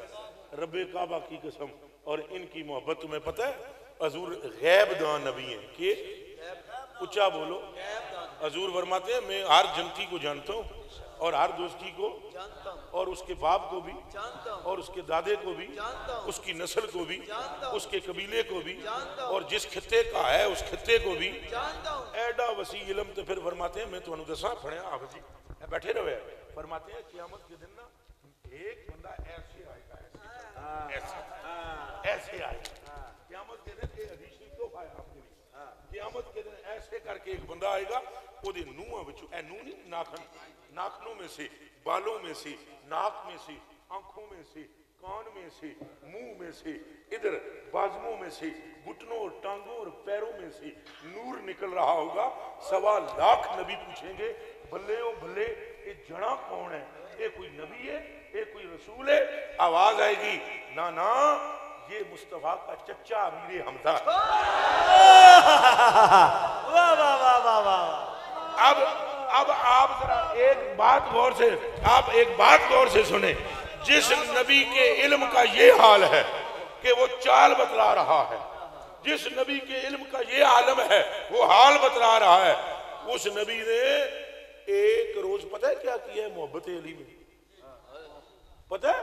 رب کعبہ کی قسم اور ان کی محبت تمہیں پتہ ہے حضور غیب دان نبی ہیں. کہ اچھا بولو. حضور فرماتے ہیں میں ہر جنتی کو جانتا ہوں اور ہر دوستی کو، اور اس کے باپ کو بھی، اور اس کے دادے کو بھی، اس کی نسل کو بھی، اس کے قبیلے کو بھی، اور جس خطے کا ہے اس خطے کو بھی. ایڈا وسیع علم. تو پھر فرماتے ہیں میں تو انہوں دساں پڑھیں آپ جی بیٹھے رہے. فرماتے ہیں قیامت کے دن نا ایک بندہ ایسے آئے گا، ایسے آئے گا قیامت کے دن. یہ حدیث تو ہے آپ کے لیے. قیامت کے دن ایسے کر کے ایک بندہ آئے گا، وہ دے نوہاں بچو، اے نوہ نہیں ناخن، ناخنوں میں سے، بالوں میں سے، ناک میں سے، آنکھوں میں سے، کان میں سے، منہ میں سے، ادھر بازموں میں سے، گھٹنوں اور ٹانگوں اور پیروں میں سے نور نکل رہا ہوگا. 1.25 لاکھ نبی پوچھیں گے بلے او بلے یہ جڑا کون ہے؟ یہ کوئی نبی ہے؟ یہ کوئی رسول ہے؟ آواز آئے گی نا نا یہ مصطفیٰ کا چچا امیر حمزہ. اب آپ ذرا ایک بات غور سے، آپ ایک بات غور سے سنیں. جس نبی کے علم کا یہ حال ہے کہ وہ چال بتلا رہا ہے، جس نبی کے علم کا یہ عالم ہے وہ حال بتلا رہا ہے، اس نبی نے ایک روز پتہ ہے کیا کیا ہے محبت علی میں؟ پتہ ہے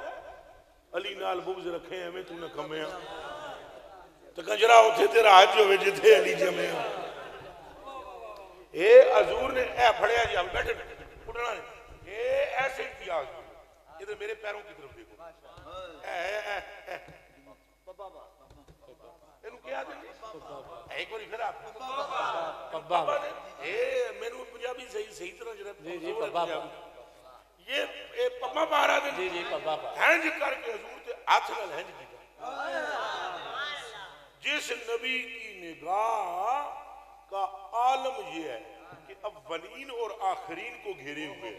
علی نال بغض رکھے ہیں میں تو نہ کمے ہیں تو کنجرا ہوتے تیرا حج ہوئے جتے علی جمعے ہیں. اے حضور نے اے پھڑیا جی آپ بیٹھے اٹھنا نہیں، اے ایسے کیا ادھر میرے پیروں کی طرف دیکھو. انہوں کیا دیں ایک باری پھر آپ پبا اے میں نے پنجابی صحیح طرح جرہ یہ پبا پارا دیں ہینج کر کے حضور تے ہاتھ نال ہینج کی. جس نبی کی نگاہ کا عالم یہ ہے کہ اولین اور آخرین کو گھیرے ہوئے،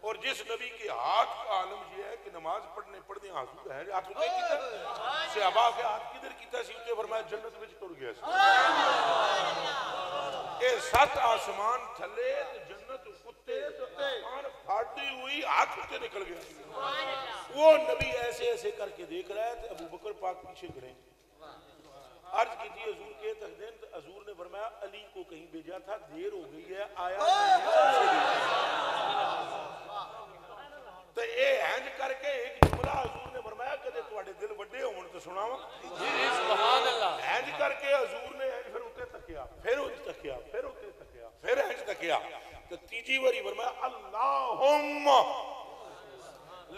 اور جس نبی کے ہاتھ کا عالم یہ ہے کہ نماز پڑھنے آنسو ہے ہاتھ اٹھے کیتا صحابہ کے ہاتھ کدھر کیتا سی اٹھے فرمایا جنت وچ ٹر گیا سی اے 7 آسمان تھلے جنت کتے آسمان پھاٹی ہوئی ہاتھ اٹھے نکل گیا وہ نبی ایسے ایسے کر کے دیکھ رہا ہے ابو بکر پاک پیچھے کھڑے عرض کی تھی حضور کے تقدین تو حضور نے فرمایا علی کو کہیں بھیجا تھا دیر ہو گئی ہے آیا تو اے ہنج کر کے ایک جملہ حضور نے فرمایا کہ تواڈے دل وڈے ہون تو سناواں سبحان اللہ ہنج کر کے حضور نے پھر اوتے تکیا پھر اوتے تکیا پھر اوتے تکیا پھر ہنج تکیا تو تیجی واری فرمایا اللہم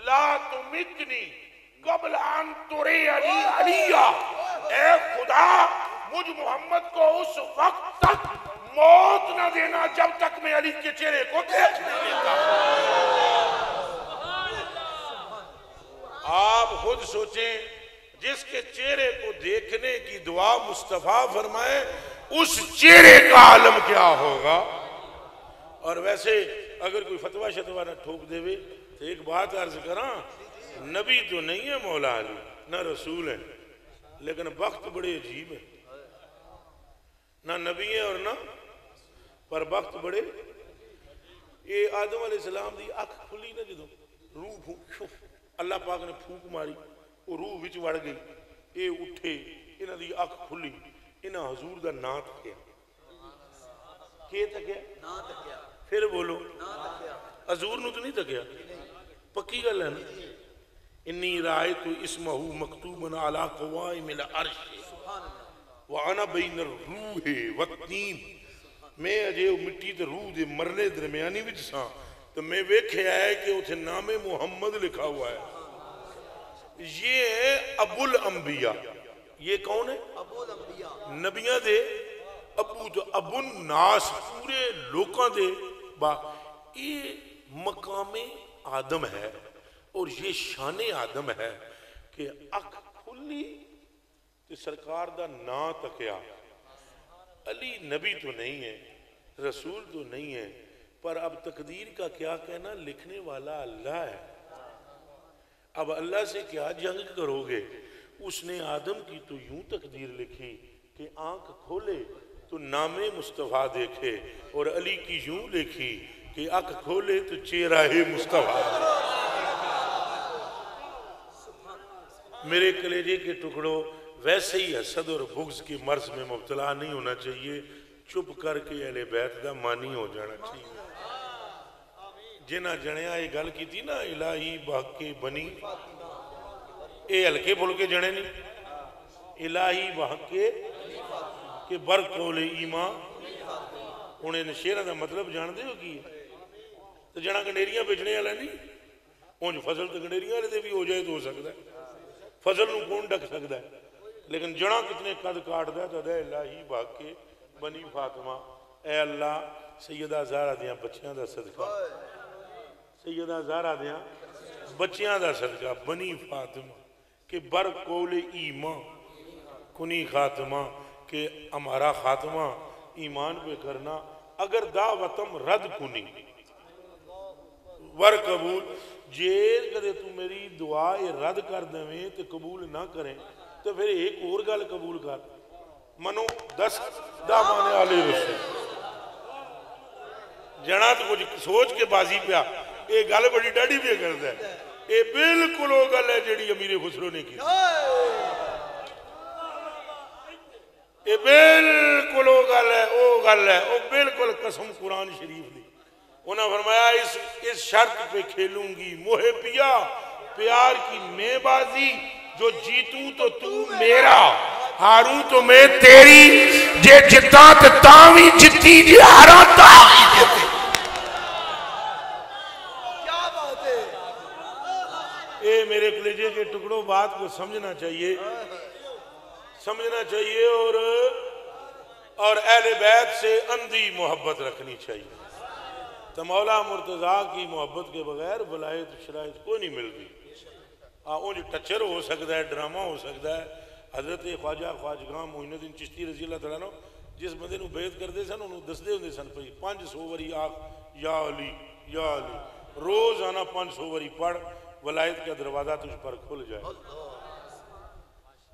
لا تمتنی قبل ان تری علی علیہ اے خدا مجھ محمد کو اس وقت تک موت نہ دینا جب تک میں علی کے چہرے کو دیکھ نہیں لیتا آپ خود سوچیں جس کے چہرے کو دیکھنے کی دعا مصطفیٰ فرمائے اس چہرے کا عالم کیا ہوگا اور ویسے اگر کوئی فتوہ شتوہ نہ ٹھوک دے وے تو ایک بات عرض کراں نبی تو نہیں ہے مولا علی نہ رسول ہے لیکن وقت بڑے عجیب ہے نہ نبی ہے اور نہ پر وقت بڑے یہ آدم علیہ السلام دی اکھ کھلی نہ جدوں روح پھونک اللہ پاک نے پھونک ماری وہ روح وچ وڑ گئی اے اٹھے انہاں دی اکھ کھلی انہاں حضور دا نام تکیا کی تکیا نام تکیا پھر بولو نام تکیا حضور نو تو نہیں تکیا پکی گل ہے نا انی رائت اسمہ مکتوبا علی قوائم العرش وانا بین الروح والتین میں اجے مٹی تے روح دے مرنے درمیانی وچ ساں تو میں ویکھیا ہے کہ اتھے نام محمد لکھا ہوا ہے یہ ہے ابو الانبیاء یہ کون ہے ابو الانبیاء نبیاں دے ابو تو ابو الناس پورے لوکاں دے با یہ مقام آدم ہے اور یہ شان آدم ہے کہ اکھ کھلی تو سرکار دا نا تکیا علی نبی تو نہیں ہے رسول تو نہیں ہے پر اب تقدیر کا کیا کہنا لکھنے والا اللہ ہے اب اللہ سے کیا جنگ کرو گے اس نے آدم کی تو یوں تقدیر لکھی کہ آنکھ کھولے تو نام مصطفیٰ دیکھے اور علی کی یوں لکھی کہ آنکھ کھولے تو چہرہ مصطفیٰ میرے کلیجے کے ٹکڑوں ویسے ہی حسد اور بغض کی مرض میں مبتلا نہیں ہونا چاہیے چپ کر کے اہل بیت دا مانی ہو جانا چاہیے جنہ جنیا یہ گل کی تھی نا الہی بحق بنی اے ہلکے پھلکے جنے نہیں الہی بحق کہ برقول ایمان انہیں شیرہ دا مطلب جان دے ہو کی تو جنہ گنڈیریاں بیچنے والا نہیں اونج فضل تو گنڈیریاں والے دے بھی ہو جائے تو ہو سکتا ہے فضل نو کون ڈک سکتا ہے لیکن جنہ کتنے قد کاٹ دا تو دے الہی بحق بنی فاطمہ اے اللہ سیدہ زہرہ دیاں بچیاں دا صدقہ سیدہ زہرہ دیاں بچیاں دا صدقہ بنی فاطمہ کہ بر قول ایمان کنی خاتمہ کہ ہمارا خاتمہ ایمان پہ کرنا اگر دعوتم رد کنی ور قبول جیل کدے تو میری دعا رد کر دویں تو قبول نہ کریں تو پھر ایک اور گل قبول کر منو 10 دامانے علی رسول جنا تو کچھ سوچ کے بازی پیا یہ گل بڑی ڈاڑی بھی کرتا ہے یہ بالکل وہ گل ہے جیڑی امیر خسرو نے کی یہ بالکل وہ گل ہے وہ بالکل قسم قرآن شریف دی انہوں نے فرمایا اس شرط پہ کھیلوں گی موہ پیا پیار کی میں بازی جو جیتوں تو تو میرا ہاروں تو میں تیری جے جتا تاوی جتی جے ہارا تاوی جتی کیا بات ہے اے میرے کلیجے کے ٹکڑوں بات کو سمجھنا چاہیے اور اہل بیت سے اندھی محبت رکھنی چاہیے تو مولا مرتضیٰ کی محبت کے بغیر ولایت شرائط کوئی نہیں ملتی انج ٹچر ہو سکتا ہے ڈرامہ ہو سکتا ہے حضرت خواجہ خواجگاہ معین الدین چشتی رضی اللہ تعالیٰ عنہ جس بندے نو بیعت کردے سن انہوں دسدے ہوندے سن پئی 500 واری آخ یا علی یا علی، روزانہ 500 واری پڑھ، ولایت کا دروازہ تجھ پر کھل جائے۔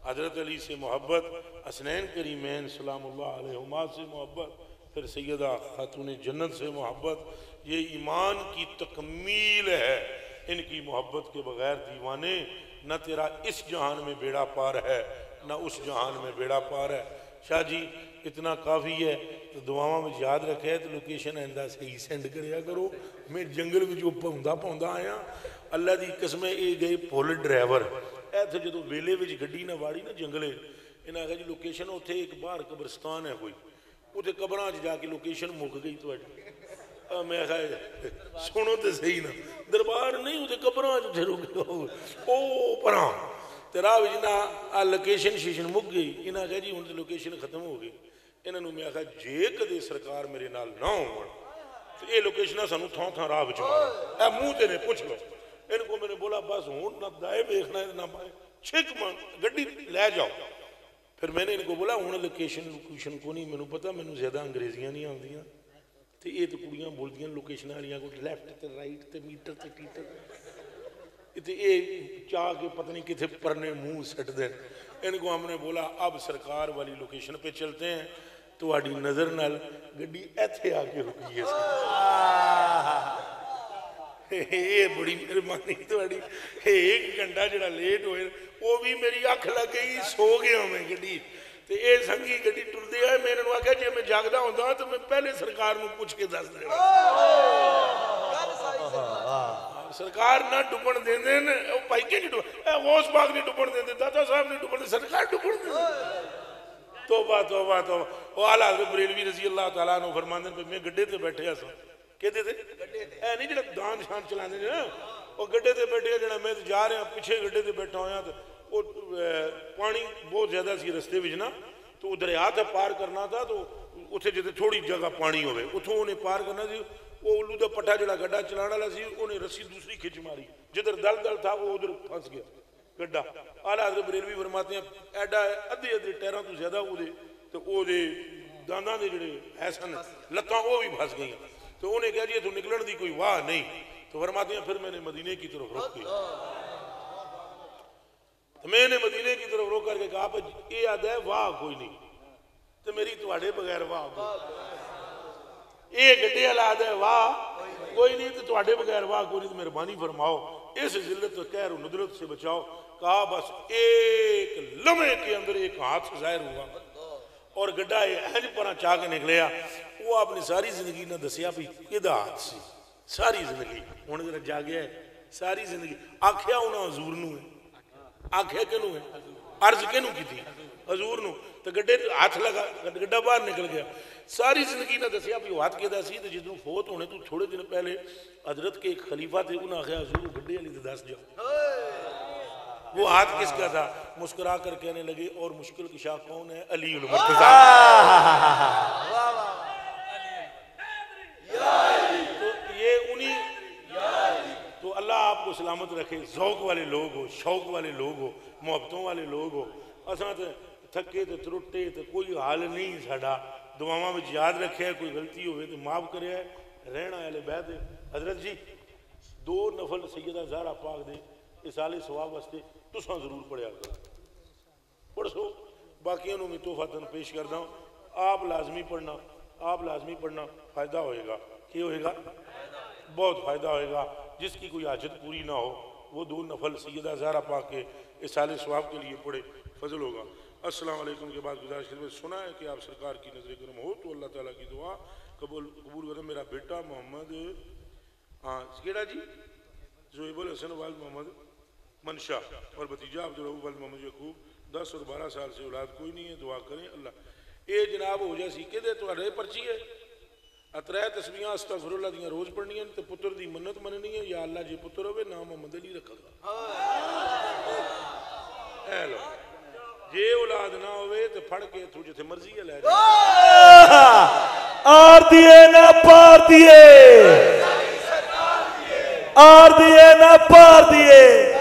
حضرت علی سے محبت، حسنین کریمین سلام اللہ علیہما سے محبت، پھر سیدہ خاتون جنت سے محبت، یہ ایمان کی تکمیل ہے۔ ان کی محبت کے بغیر دیوانے، نہ تیرا اس جہان میں بیڑا پار ہے نہ اس جہان میں بیڑا پار ہے۔ شاہ جی اتنا کافی ہے، تو دعاواں میں یاد رکھے تو لوکیشن آئندہ صحیح سینڈ کریا کرو۔ میں جنگل میں جو پوندا آیا، اللہ دی قسمیں اے گئے پول ڈرائیور ایتھے جدو ویلے وچ گڈی نہ واڑی نہ جنگلے، انہاں کہا جی لوکیشن اتھے ایک باہر قبرستان ہے کوئی، اتھے قبراں وچ جا کے لوکیشن مک گئی تواڈی۔ میں کہا سنو تے صحیح نا، دربار نہیں اتھے قبراں وچ رک او پراں تے راہ وچ نہ لوکیشن شیشن مک گئی۔ انہاں کہا جی ہن تے لوکیشن ختم ہو گئی۔ انہاں نوں میں کہا جے کدے سرکار میرے نال نہ ہون تے اے لوکیشناں سانوں تھاں تھاں راہ وچ مارن، اے منہ تے نے پوچھ لو۔ ان کو میں نے بولا بس ہون نہ دائے دیکھنا ہے نہ بائیں، چھک مان گڈی لے جاؤ۔ پھر میں نے ان کو بولا ہوں لوکیشن کو نہیں مینوں پتہ، مینوں زیادہ انگریزیاں نہیں آندیاں تے یہ تو کڑیاں بولدیاں لوکیشن والیاں کو لیفٹ تے رائٹ تے میٹر تے ٹیٹر تے یہ چاہ کے پتہ نہیں کتنے پرنے منہ سٹ دیں۔ ان کو ہم نے بولا اب سرکار والی لوکیشن پہ چلتے ہیں، تو آڈی نظر نال گڈی ایتھے آ کے رکی ہے۔ یہ بڑی مہربانی تواڈی، ایک گھنٹہ جڑا لیٹ ہوئے وہ بھی میری اکھ لگ گئی، سو گیا میں گڈی تے اے سنگی گڈی ٹردی ہے۔ میں نے آکھیا جے میں جاگدا ہوندا تو میں پہلے سرکار نوں پوچھ کے دس دینا۔ سرکار نہ ڈبن دیندے نے، او بھائی کہ نہیں ڈبن، اے غوث پاک نہیں ڈبن دیندے، داتا صاحب نہیں ڈبن دیندے، سرکار ڈبن دیندے۔ توبہ توبہ توبہ۔ وہ اعلیٰ حضرت بریلوی رضی اللہ تعالیٰ عنہ فرماندے نے میں گڈے تے بیٹھے ہاں سا، کہتے تھے اے نہیں جڑا دان شان چلانے نے نا، وہ گڈے تے بیٹھے جڑا میں جا رہا پیچھے گڈے تے بیٹھا ہویا تو وہ پانی بہت زیادہ سی رستے وچ نا، تو وہ دریا تے پار کرنا تھا، تو اتھے جتے تھوڑی جگہ پانی ہوئے اتھوں انہیں پار کرنا سی۔ وہ الو دا پٹھا جڑا گڈا چلانا والا سی انہیں رسی دوسری کھچ ماری، جدھر دل دل تھا وہ ادھر پھنس گیا گڈا۔ اعلیٰ حضرت بریلوی فرماتے ہیں ایڈا ادھے ادھے ٹیراں تو زیادہ وہ دے تو وہ دے دانداں دے جڑے ایسن لتاں وہ بھی پھنس گئی۔ تو انہیں کہا جی تو نکلن دی کوئی واہ نہیں، تو فرماتے ہیں پھر میں نے مدینے کی طرف رخ کیا، تو میں نے مدینے کی طرف رخ کر کے کہا یہ یاد ہے واہ کوئی نہیں، تو میری تواڈے بغیر واہ یہ گڈے حالات ہے واہ کوئی نہیں، تو تواڈے بغیر واہ کوئی نہیں، تو مہربانی فرماؤ اس ذلت و قہر و ندرت سے بچاؤ۔ کہا بس ایک لمحے کے اندر ایک ہاتھ ظاہر ہوا اور گڈا ہنج پرا چاہ کے نکلیا۔ وہ اپنی ساری زندگی نہ دسیا بھی کدا ہاتھ سی، ساری زندگی ہوں ذرا جا گیا ہے ساری زندگی۔ آکھیا انہاں حضور نو ہے، آکھیا کنوں ہے، عرض کنوں کی تھی حضور نو، تو گڈے ہاتھ لگا گڈا باہر نکل گیا۔ ساری زندگی نہ دسیا بھی وہ ہاتھ کدا سی، تو جدوں فوت ہونے تو تھوڑے دن پہلے حضرت کے ایک خلیفہ تھے، انہاں آخیا حضور گڈے علی دس جاؤ وہ ہاتھ کس کا تھا؟ مسکرا کر کہنے لگے اور مشکل کشا کون ہے؟ علی المرتضیٰ۔ تو یہ انہی، تو اللہ آپ کو سلامت رکھے، ذوق والے لوگ ہو، شوق والے لوگ ہو، محبتوں والے لوگ ہو۔ اساں تے تھکے تے ترٹے تے کوئی حال نہیں ساڈا، دعاواں وچ یاد رکھے، کوئی غلطی ہوئے تو معاف کرے، رہنا اہل بیت۔ حضرت جی 2 نفل سیدہ زہرا پاک دے اصال ثواب واسطے تساں ضرور پڑھیا کرو، پڑھ سو، باقیوں میں تحفہ پیش کرتا ہوں۔ آپ لازمی پڑھنا، آپ لازمی پڑھنا، فائدہ ہوئے گا۔ کیا ہوئے گا؟ بہت فائدہ ہوئے گا۔ جس کی کوئی حاجت پوری نہ ہو وہ 2 نفل سیدہ زہرا پاک کے اصال ثواب کے لیے پڑھے، فضل ہوگا۔ السلام علیکم کے بعد گزارش کرتے سنا ہے کہ آپ سرکار کی نظر کرم ہو تو اللہ تعالیٰ کی دعا قبول کریں۔ میرا بیٹا محمد کیڑا جی زہیب الحسن والد محمد منشا اور بھتیجا عبدالرؤوف والد محمد یعقوب 10 اور 12 سال سے اولاد کوئی نہیں ہے، دعا کریں اللہ۔ اے جناب ہو جائے سی کہ تو رہے پرچی ہے اترائے تسبیحاں استغفر اللہ دیاں روز پڑھنی ہیں، تے پتر دی منت مننی ہے، یا اللہ جی پتر ہوئے نام محمد علی رکھا گا۔ اے لو جے اولاد نہ ہوئے تو پھڑ کے تو جتے مرضی ہے لے جائے، آر دیے نہ پار دیے، آر دیے نہ پار دیے۔